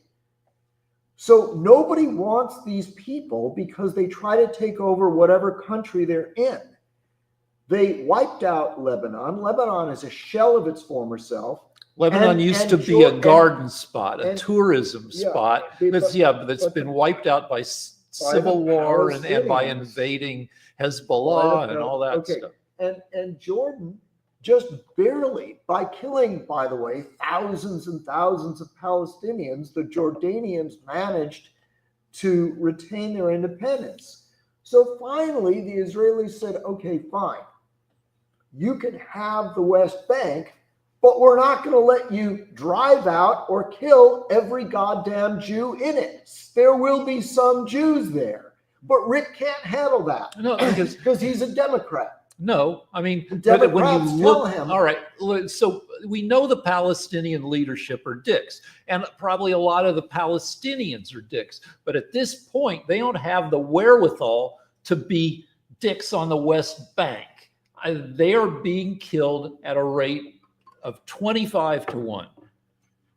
[SPEAKER 1] So nobody wants these people because they try to take over whatever country they're in. They wiped out Lebanon. Lebanon is a shell of its former self.
[SPEAKER 2] Lebanon used to be a garden spot, a tourism spot. That's been wiped out by civil war and by invading Hezbollah and all that stuff.
[SPEAKER 1] And Jordan just barely, by killing, by the way, thousands and thousands of Palestinians, the Jordanians managed to retain their independence. So finally, the Israelis said, okay, fine. You can have the West Bank, but we're not going to let you drive out or kill every goddamn Jew in it. There will be some Jews there. But Rick can't handle that.
[SPEAKER 2] No,
[SPEAKER 1] because he's a Democrat.
[SPEAKER 2] No, I mean,
[SPEAKER 1] Democrats
[SPEAKER 2] when you look,
[SPEAKER 1] tell him.
[SPEAKER 2] all right, so we know the Palestinian leadership are dicks, and probably a lot of the Palestinians are dicks. But at this point, they don't have the wherewithal to be dicks on the West Bank. They are being killed at a rate of 25-1.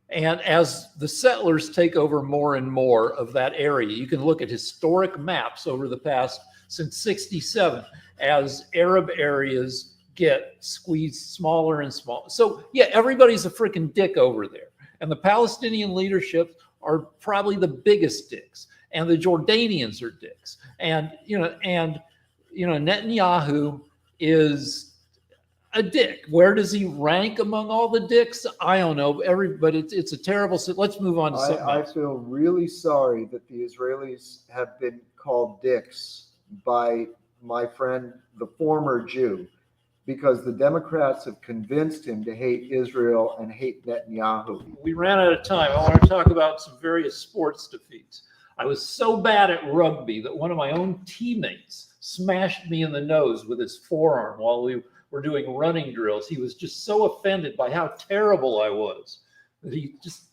[SPEAKER 2] And as the settlers take over more and more of that area, you can look at historic maps over the past since 1967 as Arab areas get squeezed smaller and smaller. So yeah, everybody's a freaking dick over there. And the Palestinian leadership are probably the biggest dicks. And the Jordanians are dicks. And Netanyahu is a dick. Where does he rank among all the dicks? I don't know. But it's a terrible. Let's move on to something else.
[SPEAKER 1] I feel really sorry that the Israelis have been called dicks by my friend, the former Jew, because the Democrats have convinced him to hate Israel and hate Netanyahu.
[SPEAKER 2] We ran out of time. I want to talk about some various sports defeats. I was so bad at rugby that one of my own teammates smashed me in the nose with his forearm while we were doing running drills. He was just so offended by how terrible I was that he just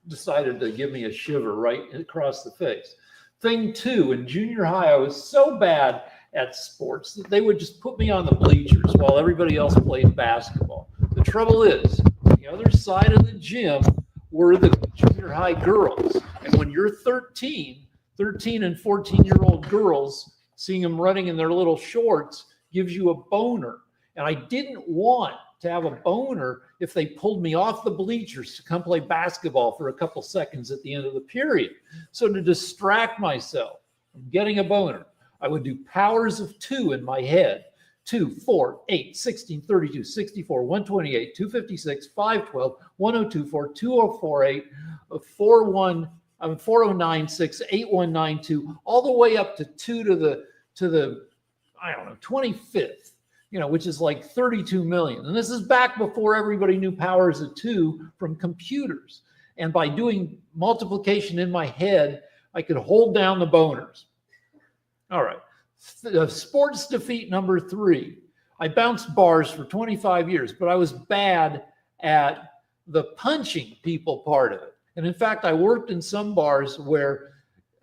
[SPEAKER 2] decided to give me a shiver right across the face. Thing two, in junior high, I was so bad at sports that they would just put me on the bleachers while everybody else played basketball. The trouble is, on the other side of the gym were the junior high girls. And when you're 13 and 14-year-old girls, seeing them running in their little shorts gives you a boner. And I didn't want to have a boner if they pulled me off the bleachers to come play basketball for a couple seconds at the end of the period. So to distract myself from getting a boner, I would do powers of 2 in my head. 2, 4, 8, 16, 32, 64, 128, 256, 512, 1024, 2048, 4096, 8192, all the way up to 2 to the I don't know, 25th, which is like 32 million. And this is back before everybody knew powers of 2 from computers. And by doing multiplication in my head, I could hold down the boners. All right. Sports defeat number 3. I bounced bars for 25 years, but I was bad at the punching people part of it. And in fact, I worked in some bars where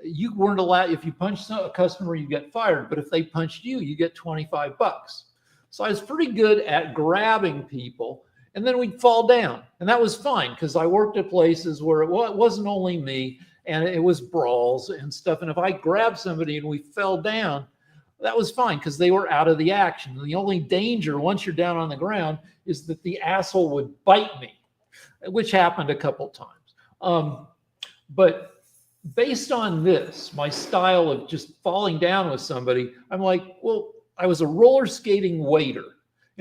[SPEAKER 2] you weren't allowed, if you punched a customer, you get fired. But if they punched you, you get $25. So I was pretty good at grabbing people, and then we'd fall down. And that was fine because I worked at places where it wasn't only me, and it was brawls and stuff. And if I grabbed somebody and we fell down, that was fine because they were out of the action. And the only danger once you're down on the ground is that the asshole would bite me, which happened a couple times. But based on this, my style of just falling down with somebody, I'm like, well, I was a roller skating waiter.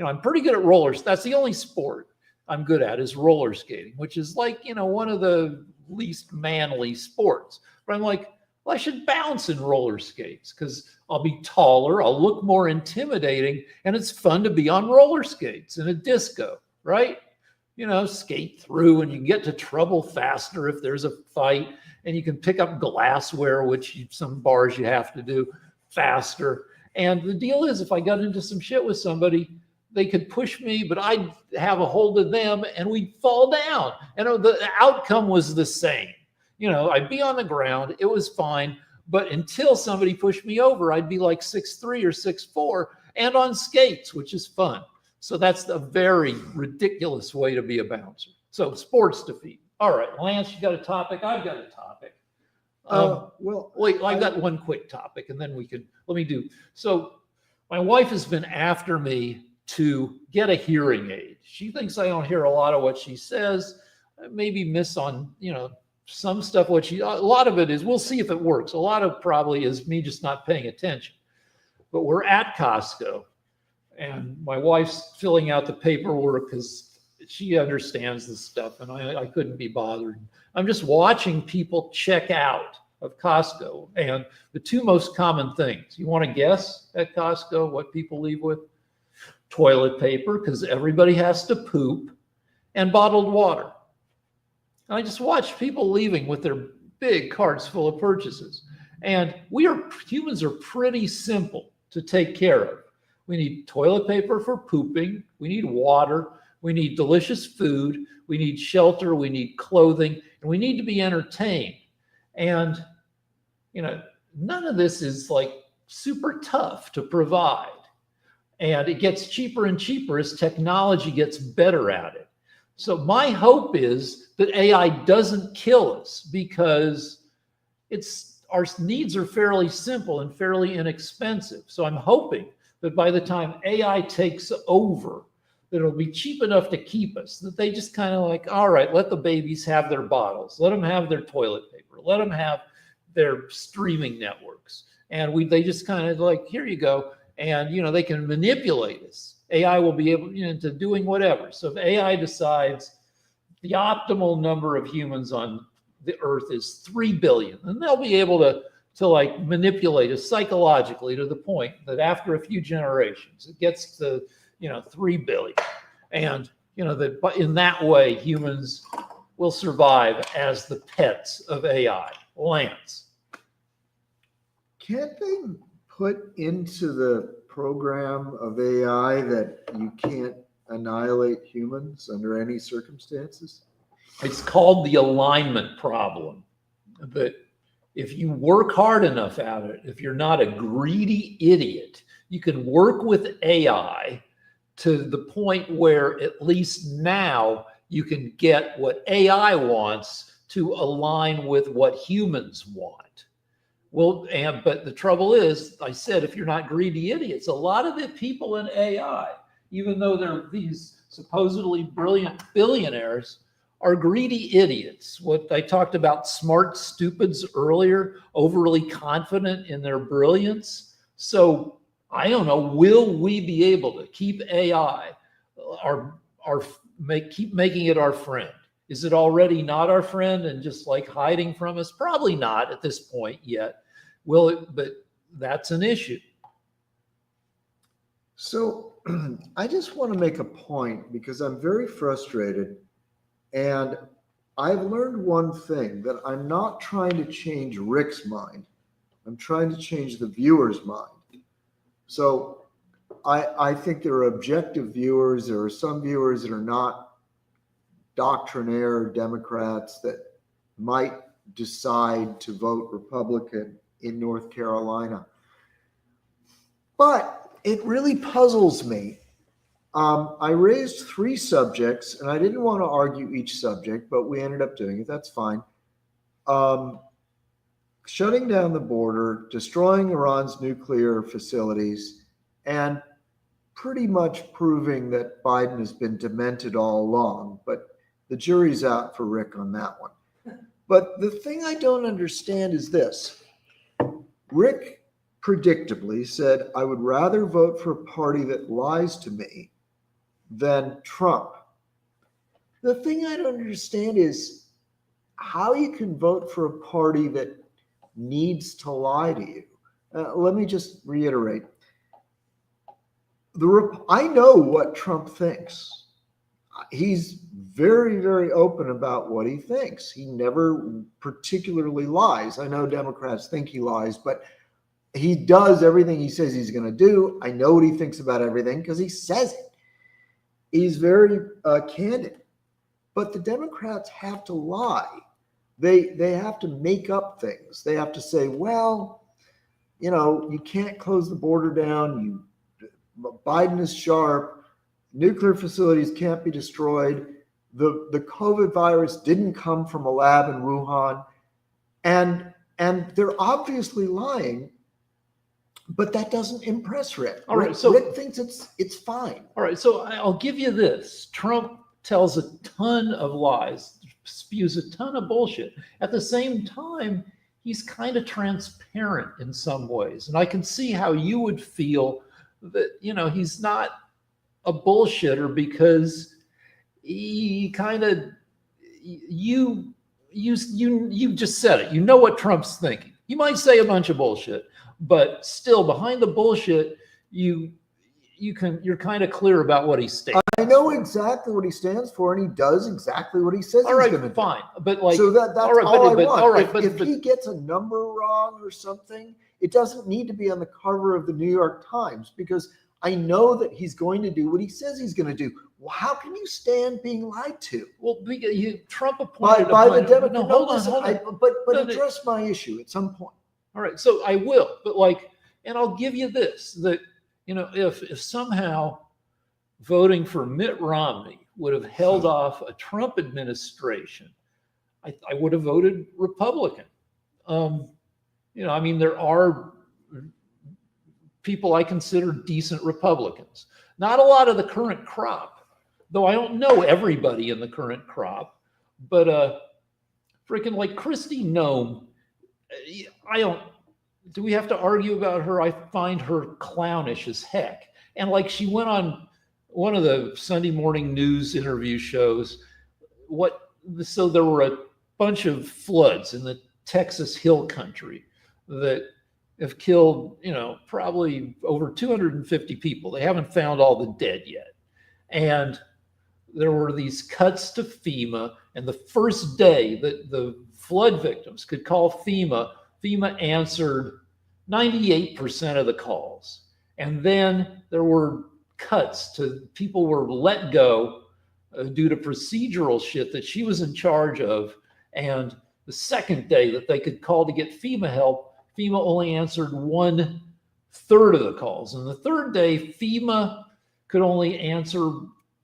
[SPEAKER 2] I'm pretty good at rollers. That's the only sport I'm good at is roller skating, which is like, one of the least manly sports. But I'm like, well, I should bounce in roller skates because I'll be taller, I'll look more intimidating, and it's fun to be on roller skates in a disco, right? Skate through and you get to trouble faster if there's a fight, and you can pick up glassware, which some bars you have to do faster. And the deal is, if I got into some shit with somebody, they could push me, but I'd have a hold of them and we'd fall down. And the outcome was the same. I'd be on the ground. It was fine. But until somebody pushed me over, I'd be like 6'3" or 6'4" and on skates, which is fun. So that's a very ridiculous way to be a bouncer. So sports defeat. All right, Lance, you got a topic? I've got a topic. Wait, I've got one quick topic, and then let me do. So my wife has been after me to get a hearing aid. She thinks I don't hear a lot of what she says. I maybe miss on, some stuff. A lot of it is, we'll see if it works. A lot of probably is me just not paying attention. But we're at Costco, and my wife's filling out the paperwork because she understands this stuff, and I couldn't be bothered. I'm just watching people check out of Costco, and the two most common things. You want to guess at Costco what people leave with? Toilet paper, because everybody has to poop, and bottled water. And I just watched people leaving with their big carts full of purchases. And humans are pretty simple to take care of. We need toilet paper for pooping. We need water. We need delicious food. We need shelter. We need clothing. And we need to be entertained. And, none of this is like super tough to provide. And it gets cheaper and cheaper as technology gets better at it. So my hope is that AI doesn't kill us because our needs are fairly simple and fairly inexpensive. So I'm hoping that by the time AI takes over, that it'll be cheap enough to keep us, that they just kind of like, all right, let the babies have their bottles, let them have their toilet paper, let them have their streaming networks. And they just kind of like, here you go. And, they can manipulate us. AI will be able, to doing whatever. So if AI decides the optimal number of humans on the earth is 3 billion, and they'll be able to like manipulate us psychologically to the point that after a few generations, it gets to, 3 billion. And, that in that way, humans will survive as the pets of AI. Lance.
[SPEAKER 1] Can't they put into the program of AI that you can't annihilate humans under any circumstances?
[SPEAKER 2] It's called the alignment problem. But if you work hard enough at it, if you're not a greedy idiot, you can work with AI to the point where at least now you can get what AI wants to align with what humans want. Well, but the trouble is, I said, if you're not greedy idiots, a lot of the people in AI, even though they're these supposedly brilliant billionaires, are greedy idiots. What I talked about smart stupids earlier, overly confident in their brilliance. So I don't know, will we be able to keep AI, keep making it our friend? Is it already not our friend and just like hiding from us? Probably not at this point yet. Will it? But that's an issue.
[SPEAKER 1] So I just want to make a point because I'm very frustrated. And I've learned one thing, that I'm not trying to change Rick's mind. I'm trying to change the viewer's mind. So I think there are objective viewers. There are some viewers that are not doctrinaire Democrats that might decide to vote Republican in North Carolina. But it really puzzles me. I raised 3 subjects, and I didn't want to argue each subject, but we ended up doing it. That's fine. Shutting down the border, destroying Iran's nuclear facilities, and pretty much proving that Biden has been demented all along. But the jury's out for Rick on that one. But the thing I don't understand is this. Rick predictably said, I would rather vote for a party that lies to me than Trump. The thing I don't understand is how you can vote for a party that needs to lie to you. Let me just reiterate. I know what Trump thinks. He's very, very open about what he thinks. He never particularly lies. I know Democrats think he lies, but he does everything he says he's going to do. I know what he thinks about everything because he says it. He's very candid. But the Democrats have to lie. They have to make up things. They have to say, well, you can't close the border down. Biden is sharp. Nuclear facilities can't be destroyed. The COVID virus didn't come from a lab in Wuhan. And they're obviously lying, but that doesn't impress Rick.
[SPEAKER 2] All right, so
[SPEAKER 1] Rick thinks it's fine.
[SPEAKER 2] All right, so I'll give you this. Trump tells a ton of lies, spews a ton of bullshit. At the same time, he's kind of transparent in some ways. And I can see how you would feel that, he's not a bullshitter because he kind of, you just said it. You know what Trump's thinking. He might say a bunch of bullshit, but still behind the bullshit, you're kind of clear about what he states.
[SPEAKER 1] I know exactly what he stands for, and he does exactly what he says
[SPEAKER 2] all right,
[SPEAKER 1] he's going to
[SPEAKER 2] fine.
[SPEAKER 1] do.
[SPEAKER 2] But like,
[SPEAKER 1] so that's all I want.
[SPEAKER 2] All right,
[SPEAKER 1] if he gets a number wrong or something, it doesn't need to be on the cover of the New York Times because I know that he's going to do what he says he's going to do. Well, how can you stand being lied to?
[SPEAKER 2] Well, Trump appointed
[SPEAKER 1] by the Democrats.
[SPEAKER 2] No, hold on.
[SPEAKER 1] But address my issue at some point.
[SPEAKER 2] All right, so I will. But and I'll give you this: that if somehow voting for Mitt Romney would have held off a Trump administration, I would have voted Republican. There are people I consider decent Republicans. Not a lot of the current crop, though I don't know everybody in the current crop, but freaking like Kristi Noem, do we have to argue about her? I find her clownish as heck. And she went on one of the Sunday morning news interview shows. So there were a bunch of floods in the Texas Hill Country that have killed, probably over 250 people. They haven't found all the dead yet. And there were these cuts to FEMA. And the first day that the flood victims could call FEMA answered 98% of the calls. And then there were cuts to people were let go due to procedural shit that she was in charge of. And the second day that they could call to get FEMA help, FEMA only answered 1/3 of the calls. And the third day, FEMA could only answer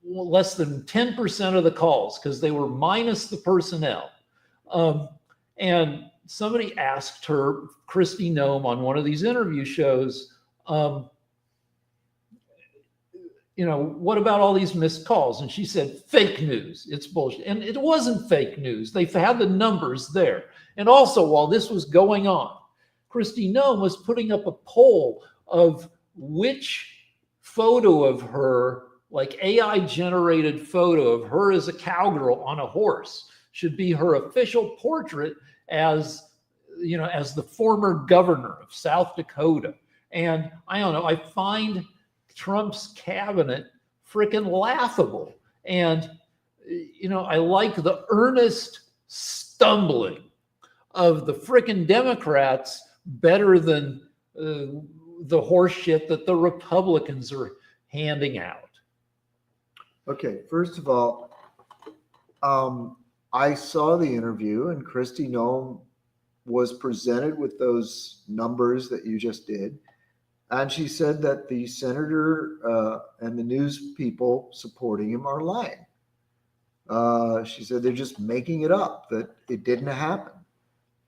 [SPEAKER 2] less than 10% of the calls because they were minus the personnel. And somebody asked her, Kristi Noem, on one of these interview shows, what about all these missed calls? And she said, fake news. It's bullshit. And it wasn't fake news. They've had the numbers there. And also, while this was going on, Kristi Noem was putting up a poll of which photo of her, AI generated photo of her as a cowgirl on a horse, should be her official portrait as the former governor of South Dakota. And I don't know, I find Trump's cabinet freaking laughable. And, I like the earnest stumbling of the freaking Democrats better than the horse shit that the Republicans are handing out.
[SPEAKER 1] Okay, first of all, I saw the interview, and Kristi Noem was presented with those numbers that you just did. And she said that the senator and the news people supporting him are lying. She said they're just making it up, that it didn't happen.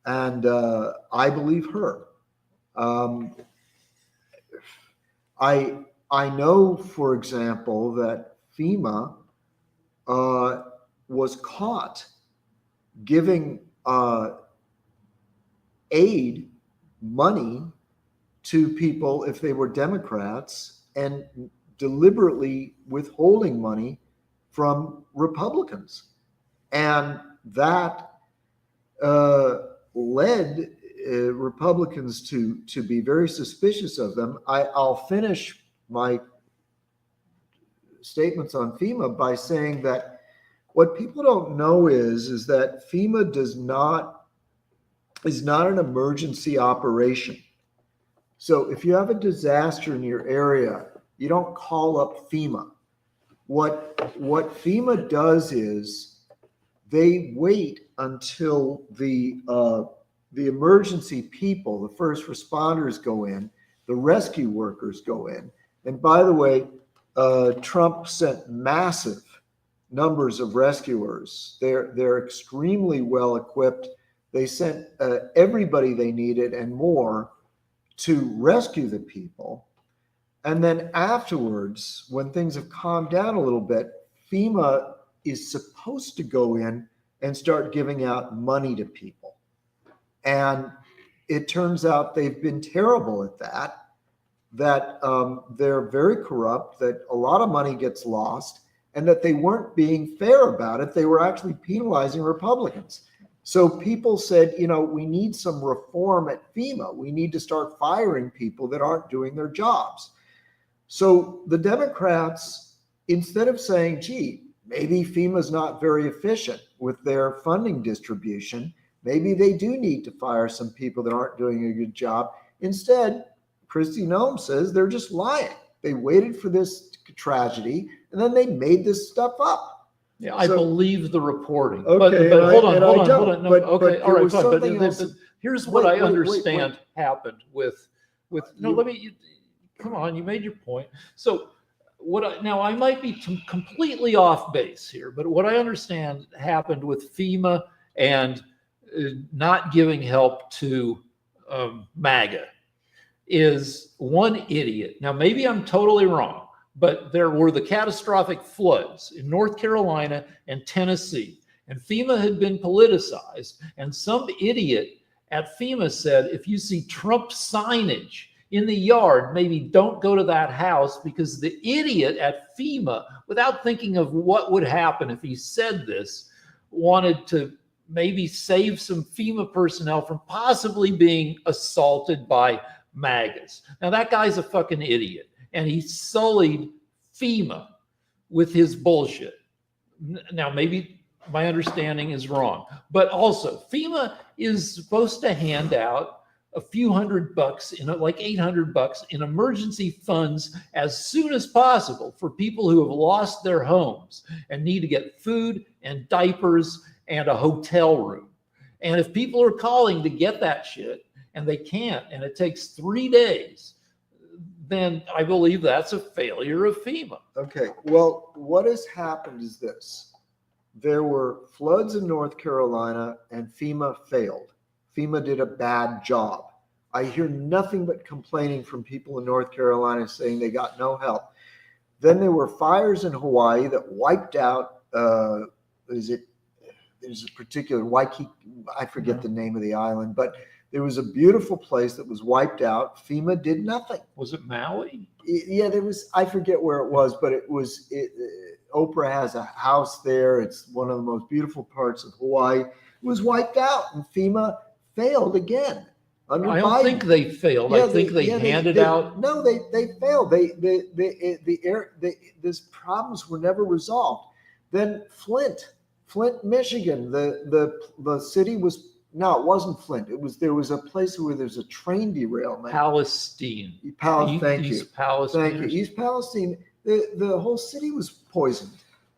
[SPEAKER 1] And I believe her. I know, for example, that FEMA was caught giving aid money to people if they were Democrats and deliberately withholding money from Republicans. And that led Republicans to be very suspicious of them. I'll finish my statements on FEMA by saying that what people don't know is that FEMA is not an emergency operation. So if you have a disaster in your area, you don't call up FEMA. What FEMA does is they wait until the emergency people, the first responders go in, the rescue workers go in. And by the way, Trump sent massive numbers of rescuers. They're extremely well equipped. They sent everybody they needed and more to rescue the people. And then afterwards, when things have calmed down a little bit, FEMA is supposed to go in and start giving out money to people. And it turns out they've been terrible at that they're very corrupt, that a lot of money gets lost, and that they weren't being fair about it. They were actually penalizing Republicans. So people said, we need some reform at FEMA. We need to start firing people that aren't doing their jobs. So the Democrats, instead of saying, gee, maybe FEMA's not very efficient with their funding distribution, maybe they do need to fire some people that aren't doing a good job. Instead, Kristi Noem says they're just lying. They waited for this tragedy, and then they made this stuff up.
[SPEAKER 2] Yeah, I believe the reporting.
[SPEAKER 1] Okay,
[SPEAKER 2] but hold on. No,
[SPEAKER 1] but
[SPEAKER 2] okay, all right, fine.
[SPEAKER 1] But
[SPEAKER 2] here's what I
[SPEAKER 1] wait,
[SPEAKER 2] understand happened with. No, let me. Come on, you made your point. So now I might be completely off base here, but what I understand happened with FEMA and not giving help to MAGA is one idiot. Now maybe I'm totally wrong, but there were the catastrophic floods in North Carolina and Tennessee, and FEMA had been politicized, and some idiot at FEMA said, if you see Trump signage in the yard, maybe don't go to that house, because the idiot at FEMA, without thinking of what would happen if he said this, wanted to maybe save some FEMA personnel from possibly being assaulted by MAGAs. Now that guy's a fucking idiot, and he sullied FEMA with his bullshit. Now maybe my understanding is wrong, but also FEMA is supposed to hand out a few $100 like $800 in emergency funds as soon as possible for people who have lost their homes and need to get food and diapers and a hotel room. And if people are calling to get that shit and they can't, and it takes 3 days, then I believe that's a failure of FEMA.
[SPEAKER 1] Okay, well, what has happened is this. There were floods in North Carolina and FEMA failed. FEMA did a bad job. I hear nothing but complaining from people in North Carolina saying they got no help. Then there were fires in Hawaii that wiped out, there's a particular Waikiki, I forget the name of the island, but there was a beautiful place that was wiped out. FEMA did nothing.
[SPEAKER 2] Was it Maui?
[SPEAKER 1] Yeah, there was, I forget where it was, but Oprah has a house there. It's one of the most beautiful parts of Hawaii. It was wiped out, and FEMA failed again.
[SPEAKER 2] I don't think they failed. Yeah, I think they handed out.
[SPEAKER 1] No, they failed. These problems were never resolved. Then Flint, Michigan, the city was, no, it wasn't Flint. There was a place where there's a train derailment.
[SPEAKER 2] Palestine.
[SPEAKER 1] Thank you.
[SPEAKER 2] East Palestine.
[SPEAKER 1] Thank you. East Palestine. The whole city was poisoned.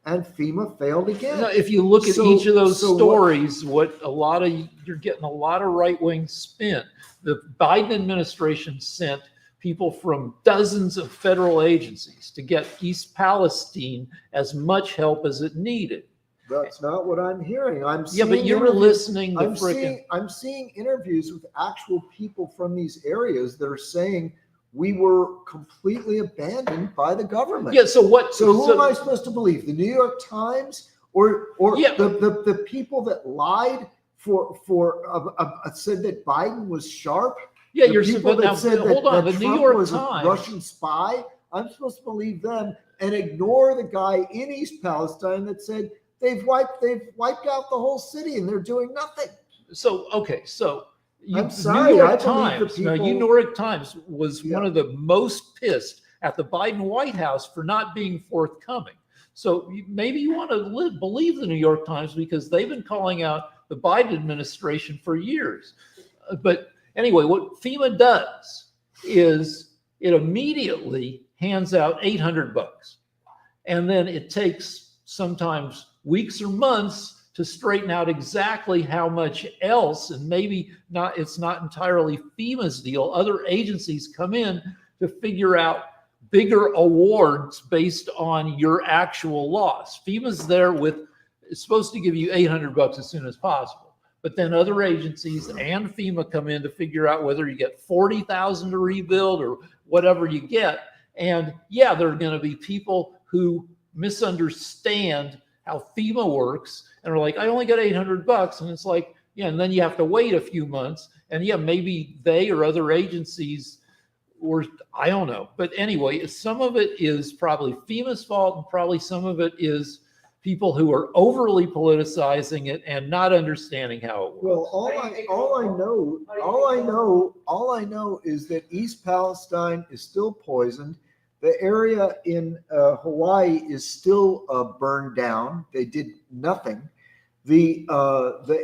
[SPEAKER 1] and FEMA failed again.
[SPEAKER 2] No, if you look at
[SPEAKER 1] So-
[SPEAKER 2] each of those
[SPEAKER 1] so what-
[SPEAKER 2] stories, you're getting a lot of right-wing spin. The Biden administration sent people from dozens of federal agencies to get East Palestine as much help as it needed.
[SPEAKER 1] That's not what I'm hearing. I'm
[SPEAKER 2] Yeah,
[SPEAKER 1] seeing
[SPEAKER 2] but you're
[SPEAKER 1] interviews-
[SPEAKER 2] listening to
[SPEAKER 1] I'm seeing interviews with actual people from these areas that are saying we were completely abandoned by the government.
[SPEAKER 2] Yeah, so what?
[SPEAKER 1] So who am I supposed to believe? The New York Times or
[SPEAKER 2] Yeah.
[SPEAKER 1] the people that lied said that Biden was sharp?
[SPEAKER 2] Yeah,
[SPEAKER 1] The
[SPEAKER 2] you're
[SPEAKER 1] people
[SPEAKER 2] but now,
[SPEAKER 1] that said
[SPEAKER 2] hold on.
[SPEAKER 1] that
[SPEAKER 2] The New
[SPEAKER 1] Trump
[SPEAKER 2] York
[SPEAKER 1] was a
[SPEAKER 2] Times.
[SPEAKER 1] Russian spy? I'm supposed to believe them and ignore the guy in East Palestine that said they've wiped out the whole city and they're doing nothing.
[SPEAKER 2] So okay, so
[SPEAKER 1] I'm
[SPEAKER 2] the
[SPEAKER 1] sorry,
[SPEAKER 2] New
[SPEAKER 1] I
[SPEAKER 2] York
[SPEAKER 1] believe the
[SPEAKER 2] Times. Now,
[SPEAKER 1] people-
[SPEAKER 2] New York Times was
[SPEAKER 1] Yeah.
[SPEAKER 2] one of the most pissed at the Biden White House for not being forthcoming. So maybe you want to believe the New York Times because they've been calling out the Biden administration for years. But anyway, what FEMA does is it immediately hands out $800, and then it takes sometimes weeks or months to straighten out exactly how much else, and maybe not, it's not entirely FEMA's deal. Other agencies come in to figure out bigger awards based on your actual loss. FEMA's there it's supposed to give you $800 as soon as possible. But then other agencies and FEMA come in to figure out whether you get 40,000 to rebuild or whatever you get. And yeah, there are going to be people who misunderstand how FEMA works and are like, I only got $800. And it's like, yeah, and then you have to wait a few months. And yeah, maybe they or other agencies, or I don't know. But anyway, some of it is probably FEMA's fault, and probably some of it is people who are overly politicizing it and not understanding how it works.
[SPEAKER 1] Well, all I know is that East Palestine is still poisoned. The area in Hawaii is still burned down. They did nothing. The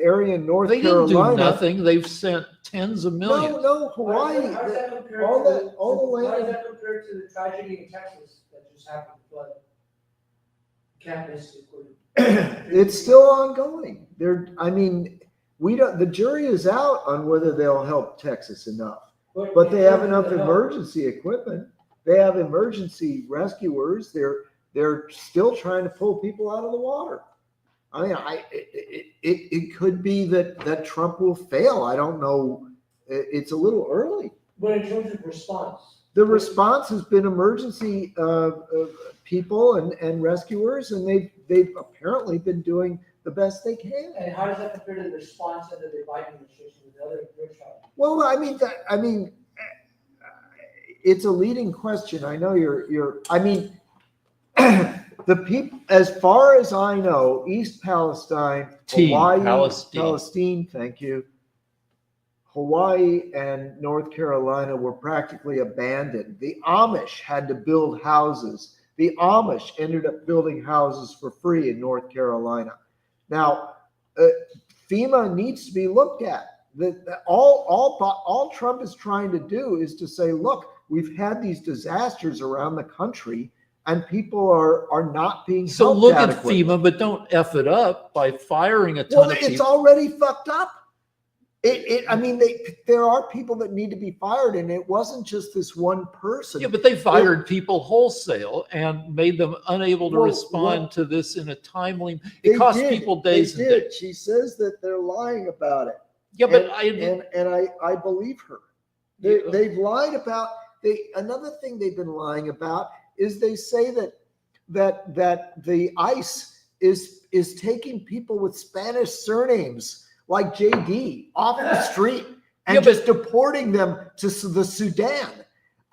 [SPEAKER 1] area in North
[SPEAKER 2] They
[SPEAKER 1] Carolina.
[SPEAKER 2] didn't do nothing. They've sent tens of millions.
[SPEAKER 1] No, Hawaii.
[SPEAKER 3] How does that compare
[SPEAKER 1] all
[SPEAKER 3] to
[SPEAKER 1] that- all the
[SPEAKER 3] how does
[SPEAKER 1] land-
[SPEAKER 3] that compare to the tragedy in Texas that just happened? Flood. Can't miss it.
[SPEAKER 1] It's still ongoing. The jury is out on whether they'll help Texas enough. But they have enough emergency equipment. They have emergency rescuers. They're still trying to pull people out of the water. I mean, it could be that Trump will fail. I don't know. It's a little early.
[SPEAKER 3] But in terms of response.
[SPEAKER 1] The response has been emergency people and rescuers, and they've apparently been doing the best they can.
[SPEAKER 3] And how does that compare to the response under the Biden administration with the other rich house?
[SPEAKER 1] Well, it's a leading question. I know the people, as far as I know, East Palestine, Hawaii, Palestine, thank you. Hawaii and North Carolina were practically abandoned. The Amish had to build houses. The Amish ended up building houses for free in North Carolina. Now, FEMA needs to be looked at. All Trump is trying to do is to say, look, we've had these disasters around the country, and people are not being
[SPEAKER 2] So
[SPEAKER 1] helped
[SPEAKER 2] look
[SPEAKER 1] adequately.
[SPEAKER 2] at FEMA, but don't F it up by firing a ton
[SPEAKER 1] Well,
[SPEAKER 2] of
[SPEAKER 1] it's
[SPEAKER 2] people.
[SPEAKER 1] already fucked up. There are people that need to be fired, and it wasn't just this one person.
[SPEAKER 2] Yeah, but they fired people wholesale and made them unable to
[SPEAKER 1] Well,
[SPEAKER 2] respond to this in a timely.
[SPEAKER 1] They
[SPEAKER 2] It cost
[SPEAKER 1] did.
[SPEAKER 2] people days
[SPEAKER 1] They
[SPEAKER 2] and
[SPEAKER 1] did.
[SPEAKER 2] days.
[SPEAKER 1] She says that they're lying about it.
[SPEAKER 2] Yeah, but
[SPEAKER 1] and I believe her. They've lied about. Another thing they've been lying about is they say that the ICE is taking people with Spanish surnames like JD off the street and just deporting them to the Sudan.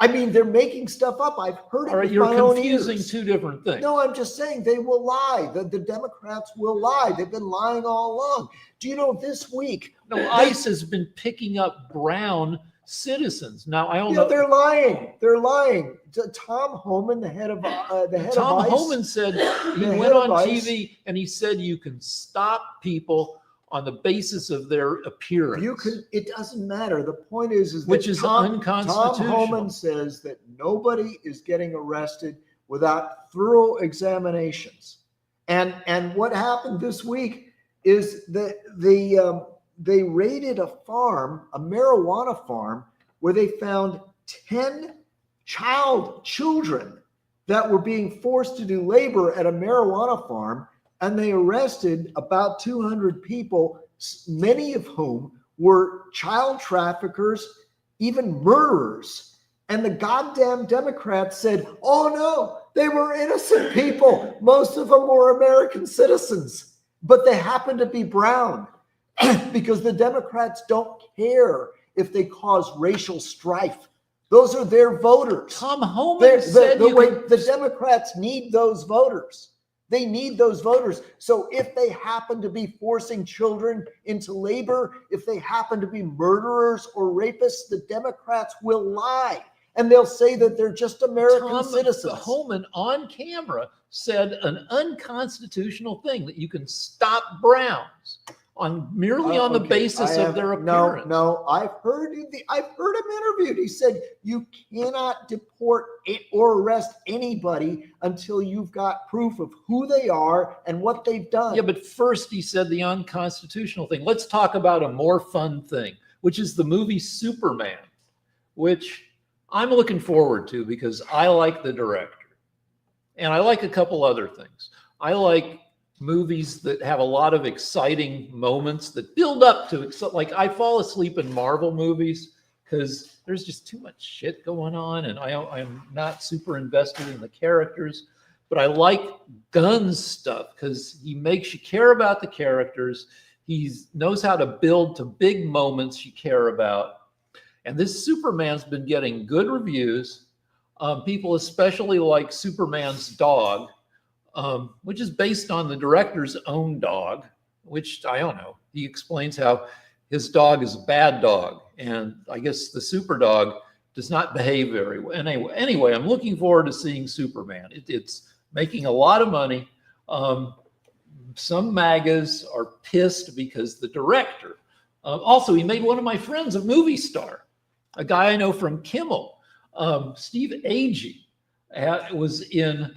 [SPEAKER 1] I mean, they're making stuff up. I've heard it
[SPEAKER 2] all right,
[SPEAKER 1] with
[SPEAKER 2] you're
[SPEAKER 1] my own
[SPEAKER 2] confusing
[SPEAKER 1] ears.
[SPEAKER 2] two different things.
[SPEAKER 1] No, I'm just saying they will lie. The Democrats will lie. They've been lying all along. Do you know this week?
[SPEAKER 2] No, ICE has been picking up brown citizens. Now I don't know.
[SPEAKER 1] They're lying. They're lying. Tom Homan, the head of
[SPEAKER 2] Tom
[SPEAKER 1] ICE,
[SPEAKER 2] Homan said he
[SPEAKER 1] the
[SPEAKER 2] went
[SPEAKER 1] head
[SPEAKER 2] on
[SPEAKER 1] of ICE.
[SPEAKER 2] TV and he said you can stop people on the basis of their appearance.
[SPEAKER 1] You can. It doesn't matter. The point is
[SPEAKER 2] Which
[SPEAKER 1] that
[SPEAKER 2] is
[SPEAKER 1] Tom
[SPEAKER 2] unconstitutional.
[SPEAKER 1] Homan says that nobody is getting arrested without thorough examinations. And what happened this week is that they raided a farm, a marijuana farm, where they found 10 children that were being forced to do labor at a marijuana farm, and they arrested about 200 people, many of whom were child traffickers, even murderers. And the goddamn Democrats said, oh no, they were innocent people. Most of them were American citizens, but they happened to be brown because the Democrats don't care if they cause racial strife. Those are their voters.
[SPEAKER 2] Tom Homan said
[SPEAKER 1] the Democrats need those voters. They need those voters. So if they happen to be forcing children into labor, if they happen to be murderers or rapists, the Democrats will lie. And they'll say that they're just American citizens.
[SPEAKER 2] Homan on camera said an unconstitutional thing, that you can stop Browns merely on the basis of their appearance.
[SPEAKER 1] No, I've heard him interviewed. He said you cannot deport or arrest anybody until you've got proof of who they are and what they've done.
[SPEAKER 2] Yeah, but first he said the unconstitutional thing. Let's talk about a more fun thing, which is the movie Superman, which I'm looking forward to because I like the director. And I like a couple other things. I like movies that have a lot of exciting moments that build up to, like, I fall asleep in Marvel movies because there's just too much shit going on and I'm not super invested in the characters. But I like Gunn's stuff because he makes you care about the characters. He knows how to build to big moments you care about. And this Superman's been getting good reviews. People especially like Superman's dog, which is based on the director's own dog, which I don't know. He explains how his dog is a bad dog. And I guess the super dog does not behave very well. Anyway, I'm looking forward to seeing Superman. It's making a lot of money. Some MAGAs are pissed because the director, also he made one of my friends a movie star, a guy I know from Kimmel, Steve Agee, was in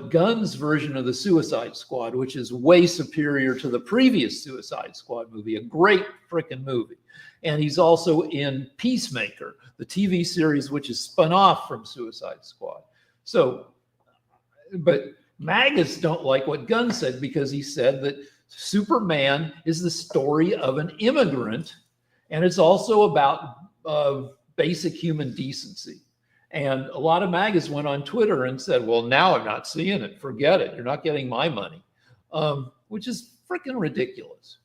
[SPEAKER 2] Gunn's version of the Suicide Squad, which is way superior to the previous Suicide Squad movie, a great freaking movie. And he's also in Peacemaker, the TV series, which is spun off from Suicide Squad. So, but MAGAs don't like what Gunn said because he said that Superman is the story of an immigrant, and it's also about basic human decency. And a lot of MAGAs went on Twitter and said, well, now I'm not seeing it. Forget it. You're not getting my money, which is freaking ridiculous.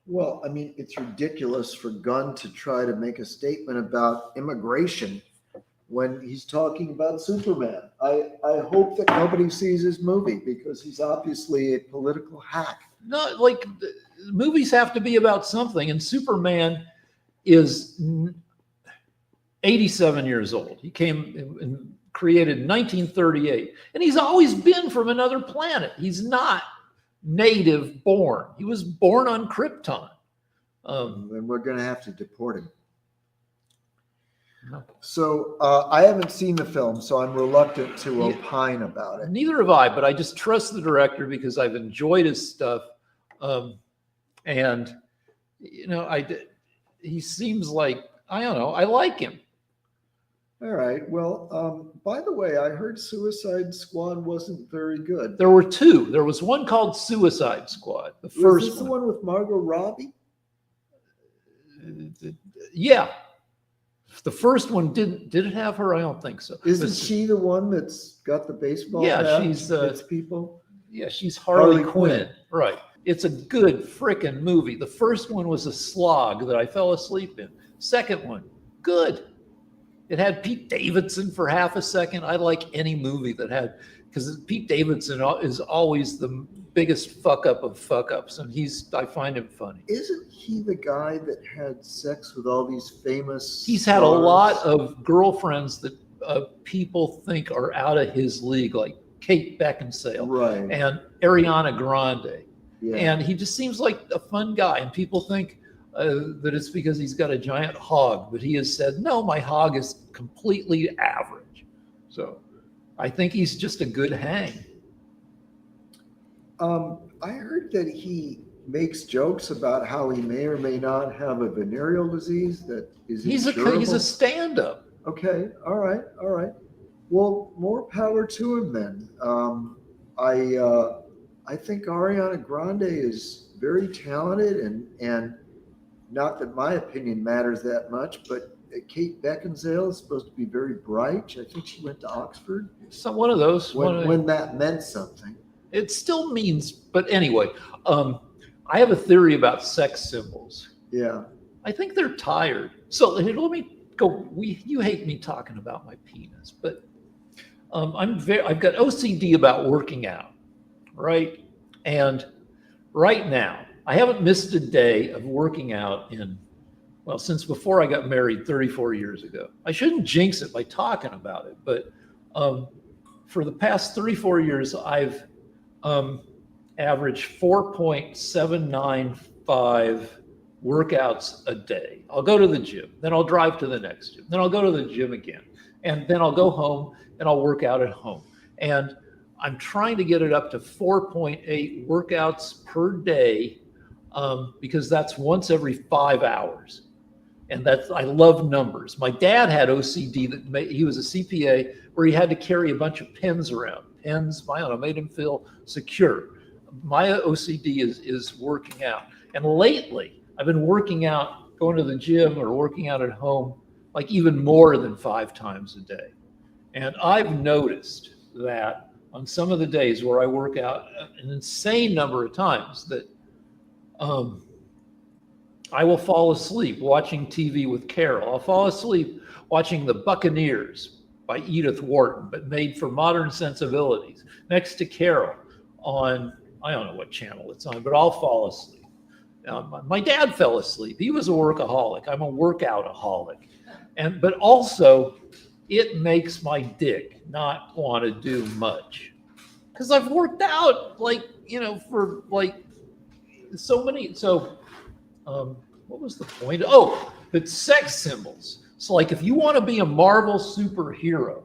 [SPEAKER 1] Well, I mean, it's ridiculous for Gunn to try to make a statement about immigration when he's talking about Superman. I hope that nobody sees his movie because he's obviously a political hack.
[SPEAKER 2] No, like, movies have to be about something, and Superman is 87 years old. He came and created in 1938, and he's always been from another planet. He's not native born. He was born on Krypton.
[SPEAKER 1] And we're going to have to deport him.
[SPEAKER 2] No.
[SPEAKER 1] So I haven't seen the film, so I'm reluctant to opine about it.
[SPEAKER 2] Neither have I, but I just trust the director because I've enjoyed his stuff. And, you know, he seems like, I don't know, I like him.
[SPEAKER 1] All right. Well, by the way, I heard Suicide Squad wasn't very good.
[SPEAKER 2] There were two. There was one called Suicide Squad. The first
[SPEAKER 1] Was this the one with Margot Robbie?
[SPEAKER 2] Yeah. The first one did it have her? I don't think so.
[SPEAKER 1] Isn't she the one that's got the baseball bat?
[SPEAKER 2] She's
[SPEAKER 1] hits people.
[SPEAKER 2] Yeah, she's Harley Quinn.
[SPEAKER 1] Quinn.
[SPEAKER 2] Right. It's a good freaking movie. The first one was a slog that I fell asleep in. Second one, good. It had Pete Davidson for half a second. I like any movie that had, because Pete Davidson is always the biggest fuck up of fuck ups, and I find him funny.
[SPEAKER 1] Isn't he the guy that had sex with all these famous?
[SPEAKER 2] He's had a lot of girlfriends that people think are out of his league, like Kate Beckinsale,
[SPEAKER 1] right,
[SPEAKER 2] and Ariana Grande.
[SPEAKER 1] Yeah.
[SPEAKER 2] And he just seems like a fun guy, and people think that it's because he's got a giant hog, but he has said, no, my hog is completely average. So I think he's just a good hang.
[SPEAKER 1] I heard that he makes jokes about how he may or may not have a venereal disease that is
[SPEAKER 2] He's
[SPEAKER 1] incurable.
[SPEAKER 2] a stand-up.
[SPEAKER 1] Okay, all right, all right. Well, more power to him then. I think Ariana Grande is very talented, and not that my opinion matters that much, but Kate Beckinsale is supposed to be very bright. I think she went to Oxford.
[SPEAKER 2] So one of those.
[SPEAKER 1] When that meant something.
[SPEAKER 2] It still means, but anyway, I have a theory about sex symbols.
[SPEAKER 1] Yeah.
[SPEAKER 2] I think they're tired. So let me go. You hate me talking about my penis, but I've got OCD about working out, right? And right now, I haven't missed a day of working out since before I got married 34 years ago. I shouldn't jinx it by talking about it, but for the past 34 years, I've averaged 4.795 workouts a day. I'll go to the gym, then I'll drive to the next gym, then I'll go to the gym again, and then I'll go home and I'll work out at home. And I'm trying to get it up to 4.8 workouts per day because that's once every 5 hours. And I love numbers. My dad had OCD he was a CPA where he had to carry a bunch of pens around. Pens, I don't know, made him feel secure. My OCD is working out. And lately, I've been working out, going to the gym or working out at home, like even more than 5 times a day. And I've noticed that on some of the days where I work out an insane number of times that I will fall asleep watching TV with Carol. I'll fall asleep watching The Buccaneers by Edith Wharton, but made for modern sensibilities, next to Carol on, I don't know what channel it's on, but I'll fall asleep. My dad fell asleep. He was a workaholic. I'm a workoutaholic. But also, it makes my dick not want to do much. Because I've worked out, for so many. So, what was the point? Oh, that sex symbols. So, if you want to be a Marvel superhero,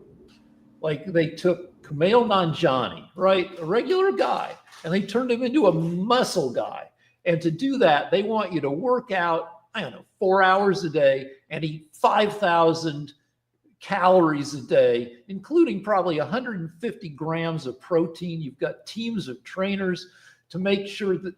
[SPEAKER 2] they took Kumail Nanjiani, right? A regular guy, and they turned him into a muscle guy. And to do that, they want you to work out, 4 hours a day and eat 5,000 calories a day, including probably 150 grams of protein. You've got teams of trainers to make sure that,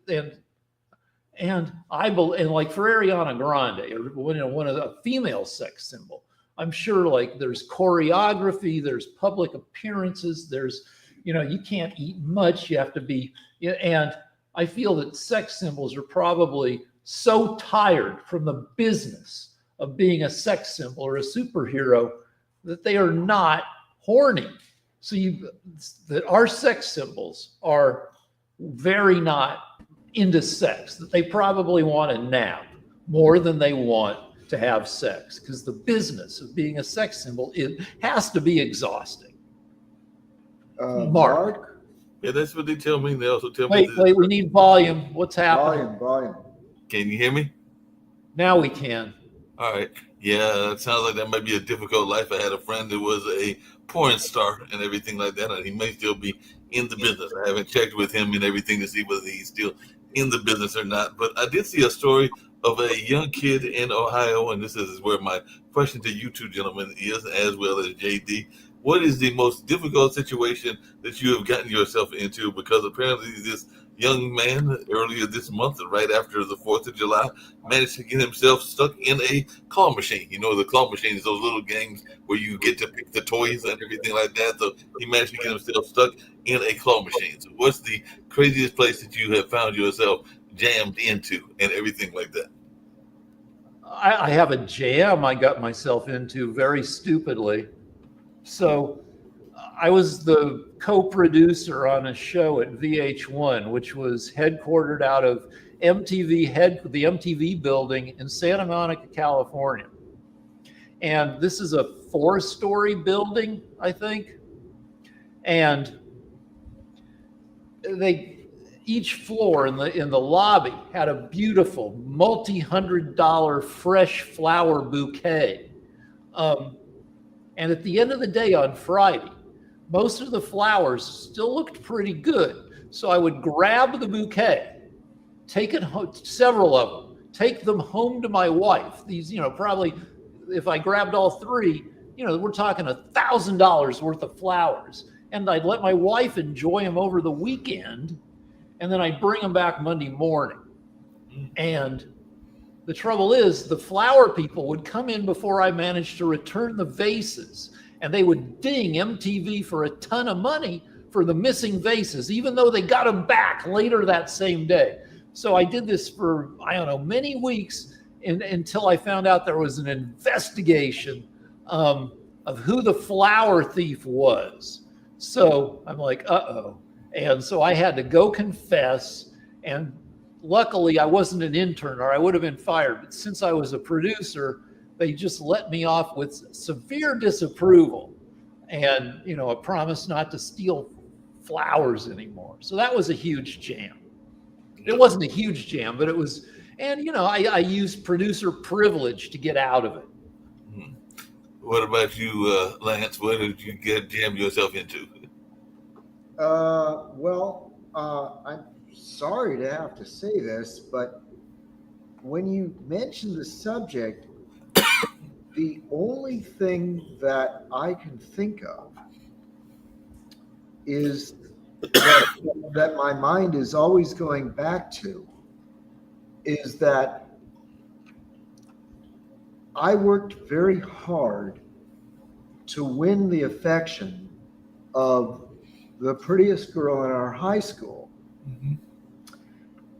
[SPEAKER 2] and for Ariana Grande, or one of the female sex symbol, I'm sure there's choreography, there's public appearances, there's, you can't eat much, you have to be, and I feel that sex symbols are probably so tired from the business of being a sex symbol or a superhero that they are not horny. So that our sex symbols are very not into sex, that they probably want a nap more than they want to have sex, because the business of being a sex symbol, it has to be exhausting. Mark.
[SPEAKER 4] Yeah, that's what they tell me. They also tell me.
[SPEAKER 2] Wait, we need volume. What's happening?
[SPEAKER 1] Volume.
[SPEAKER 4] Can you hear me?
[SPEAKER 2] Now we can.
[SPEAKER 4] All right. Yeah, it sounds like that might be a difficult life. I had a friend that was a porn star and everything like that, and he may still be in the business. I haven't checked with him and everything to see whether he's still in the business or not. But I did see a story of a young kid in Ohio, and this is where my question to you two gentlemen is, as well as JD. What is the most difficult situation that you have gotten yourself into? Because apparently this young man earlier this month, right after the 4th of July, managed to get himself stuck in a claw machine. The claw machine is those little games where you get to pick the toys and everything like that. So he managed to get himself stuck in a claw machine. So what's the craziest place that you have found yourself jammed into and everything like that?
[SPEAKER 2] I have a jam I got myself into very stupidly. So I was the co-producer on a show at VH1, which was headquartered out of the MTV building in Santa Monica, California. And this is a 4-story building, I think. And each floor in the lobby had a beautiful multi-$100 fresh flower bouquet. And at the end of the day on Friday, most of the flowers still looked pretty good. So I would grab the bouquet, take it home, several of them, take them home to my wife. These, probably if I grabbed all three, we're talking $1,000 worth of flowers. And I'd let my wife enjoy them over the weekend. And then I'd bring them back Monday morning. And the trouble is, the flower people would come in before I managed to return the vases. And they would ding MTV for a ton of money for the missing vases, even though they got them back later that same day. So I did this for, many weeks until I found out there was an investigation of who the flower thief was. So I'm like, uh-oh. And so I had to go confess. And luckily, I wasn't an intern or I would have been fired. But since I was a producer, they just let me off with severe disapproval and, a promise not to steal flowers anymore. So that was a huge jam. It wasn't a huge jam, but it was, and, I used producer privilege to get out of it.
[SPEAKER 4] What about you, Lance? What did you jam yourself into?
[SPEAKER 1] I'm sorry to have to say this, but when you mention the subject, the only thing that I can think of is that my mind is always going back to is that I worked very hard to win the affection of the prettiest girl in our high school.
[SPEAKER 4] Mm-hmm.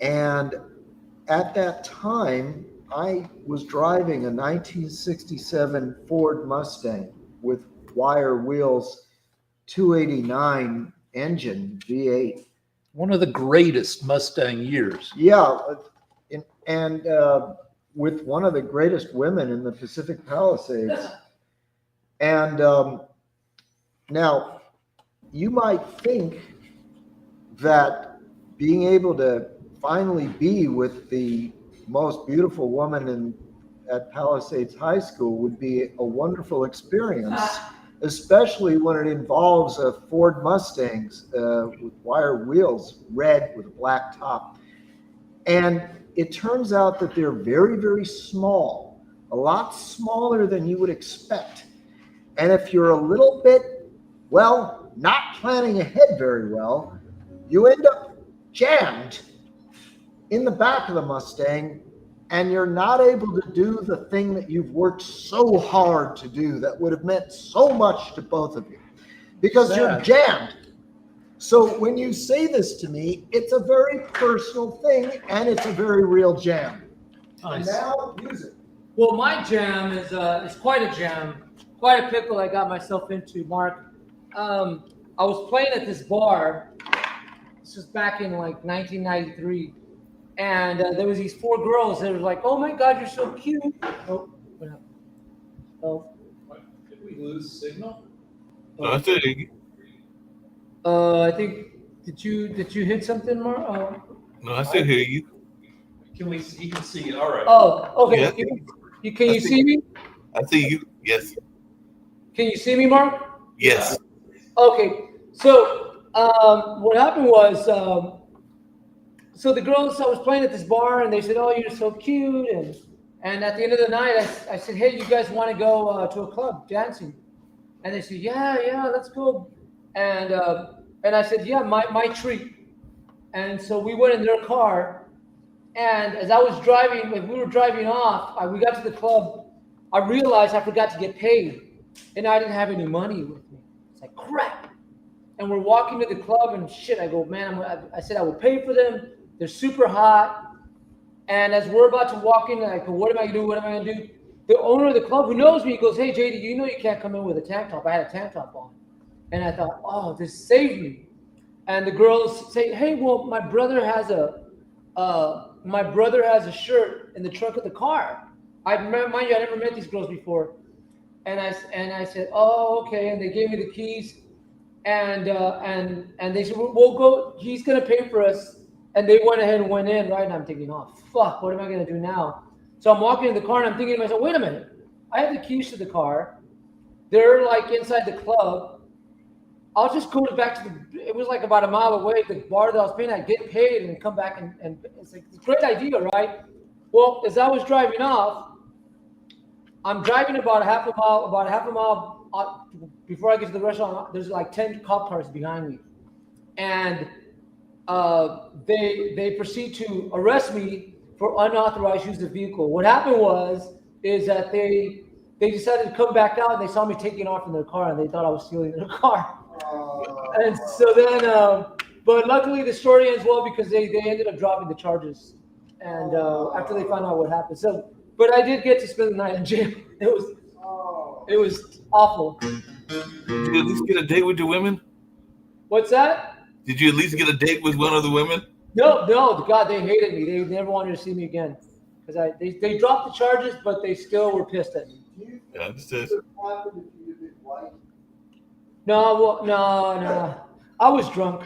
[SPEAKER 1] And at that time, I was driving a 1967 Ford Mustang with wire wheels, 289 engine, V8.
[SPEAKER 2] One of the greatest Mustang years.
[SPEAKER 1] Yeah, and with one of the greatest women in the Pacific Palisades. And now, you might think that being able to finally be with the most beautiful woman at Palisades High School would be a wonderful experience, especially when it involves a Ford Mustangs with wire wheels, red with a black top. And it turns out that they're very, very small, a lot smaller than you would expect. And if you're a little bit, not planning ahead very well, you end up jammed in the back of the Mustang, and you're not able to do the thing that you've worked so hard to do that would have meant so much to both of you because you're jammed. So when you say this to me, it's a very personal thing and it's a very real jam.
[SPEAKER 2] Nice.
[SPEAKER 1] And now use it.
[SPEAKER 3] Well, my jam is quite a jam, quite a pickle I got myself into, Mark. I was playing at this bar. This was back in like 1993. And there was these four girls that were like, "Oh my God, you're so cute." Oh, what happened? Oh.
[SPEAKER 2] Did we lose signal?
[SPEAKER 4] No, I said Iggy.
[SPEAKER 3] I think did you hit something, Mark?
[SPEAKER 4] No, I still hear you.
[SPEAKER 2] You can see it. All right.
[SPEAKER 3] Oh, okay.
[SPEAKER 4] Yeah.
[SPEAKER 3] Can you see me?
[SPEAKER 4] I see you. Yes.
[SPEAKER 3] Can you see me, Mark?
[SPEAKER 4] Yes.
[SPEAKER 3] Okay. So what happened was, so the girls, I was playing at this bar, and they said, "Oh, you're so cute," and at the end of the night, I said, "Hey, you guys want to go to a club dancing?" And they said, "Yeah, let's go." And I said, "Yeah, my treat." And so we went in their car, and as I was driving, when we were driving off, we got to the club. I realized I forgot to get paid, and I didn't have any money with me. It's like crap. And we're walking to the club, and shit, I go, "Man," I said I will pay for them. They're super hot. And as we're about to walk in, I go, "What am I gonna do? What am I gonna do?" The owner of the club, who knows me, he goes, "Hey, JD, you know you can't come in with a tank top." I had a tank top on. And I thought, "Oh, this saved me." And the girls say, "Hey, well, my brother has a shirt in the trunk of the car." Mind you, I never met these girls before. And I said, "Oh, okay." And they gave me the keys. And they said, "We'll go. He's gonna pay for us." And they went ahead and went in, right? And I'm thinking, "Oh, fuck, what am I gonna do now?" So I'm walking in the car and I'm thinking to myself, "Wait a minute. I have the keys to the car. They're like inside the club. I was just going back to it was like about a mile away, the bar that I was paying, I'd get paid and come back and it's like, it's a great idea, right? Well, as I was driving off, I'm driving about a half a mile before I get to the restaurant. There's like 10 cop cars behind me. And they proceed to arrest me for unauthorized use of vehicle. What happened is that they decided to come back out and they saw me taking off in their car and they thought I was stealing their car. And so then, but luckily the story ends well because they ended up dropping the charges. And after they found out what happened. So, but I did get to spend the night in jail. It was awful.
[SPEAKER 4] Did you at least get a date with the women?
[SPEAKER 3] What's that?
[SPEAKER 4] Did you at least get a date with one of the women?
[SPEAKER 3] No, God, they hated me. They never wanted to see me again because they dropped the charges, but they still were pissed at me.
[SPEAKER 4] Yeah, I understand.
[SPEAKER 3] No. I was drunk.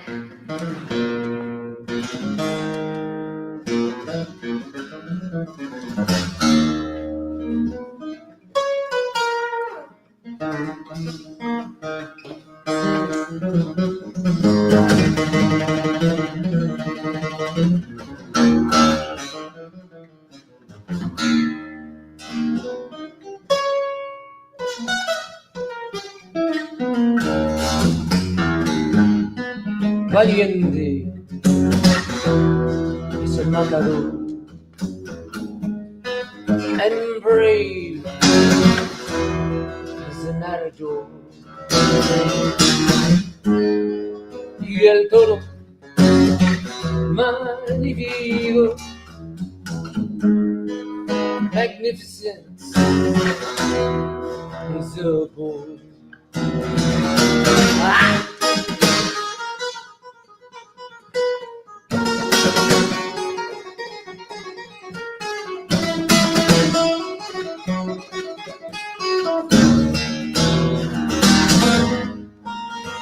[SPEAKER 3] Valiente es el matador, and brave is the matador. Y el toro magnífico, magnificent is the bull.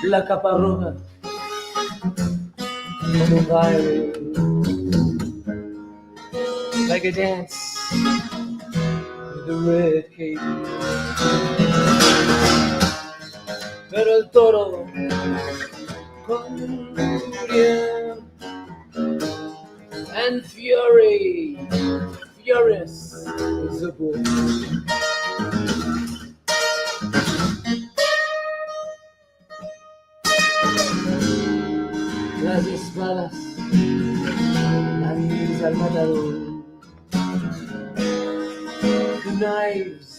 [SPEAKER 3] La capa roja como un baile, like a dance with the red cape. Pero el toro con furia and furious is a bull. Las espadas, lápiz al matador. The knives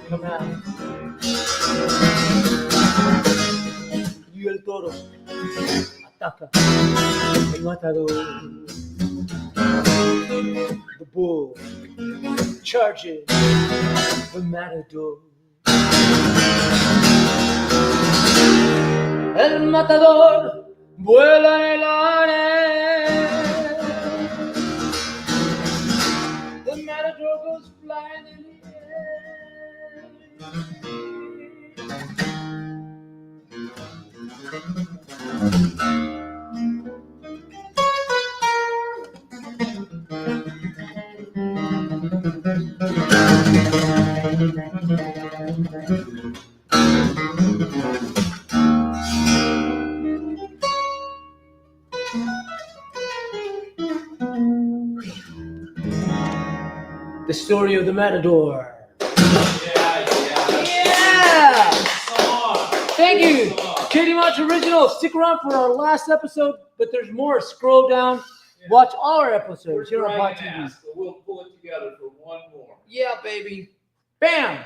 [SPEAKER 3] come out. Y el toro ataca el matador. The bull charges the matador. El matador vuela en el aire. The matador goes flying in the The story of the matador. Yeah! Thank you, Katie Much Original. Stick around for our last episode, but there's more. Scroll down, watch all our episodes here on Pod TV.
[SPEAKER 2] We'll pull it together for one more.
[SPEAKER 3] Yeah, baby. Bam!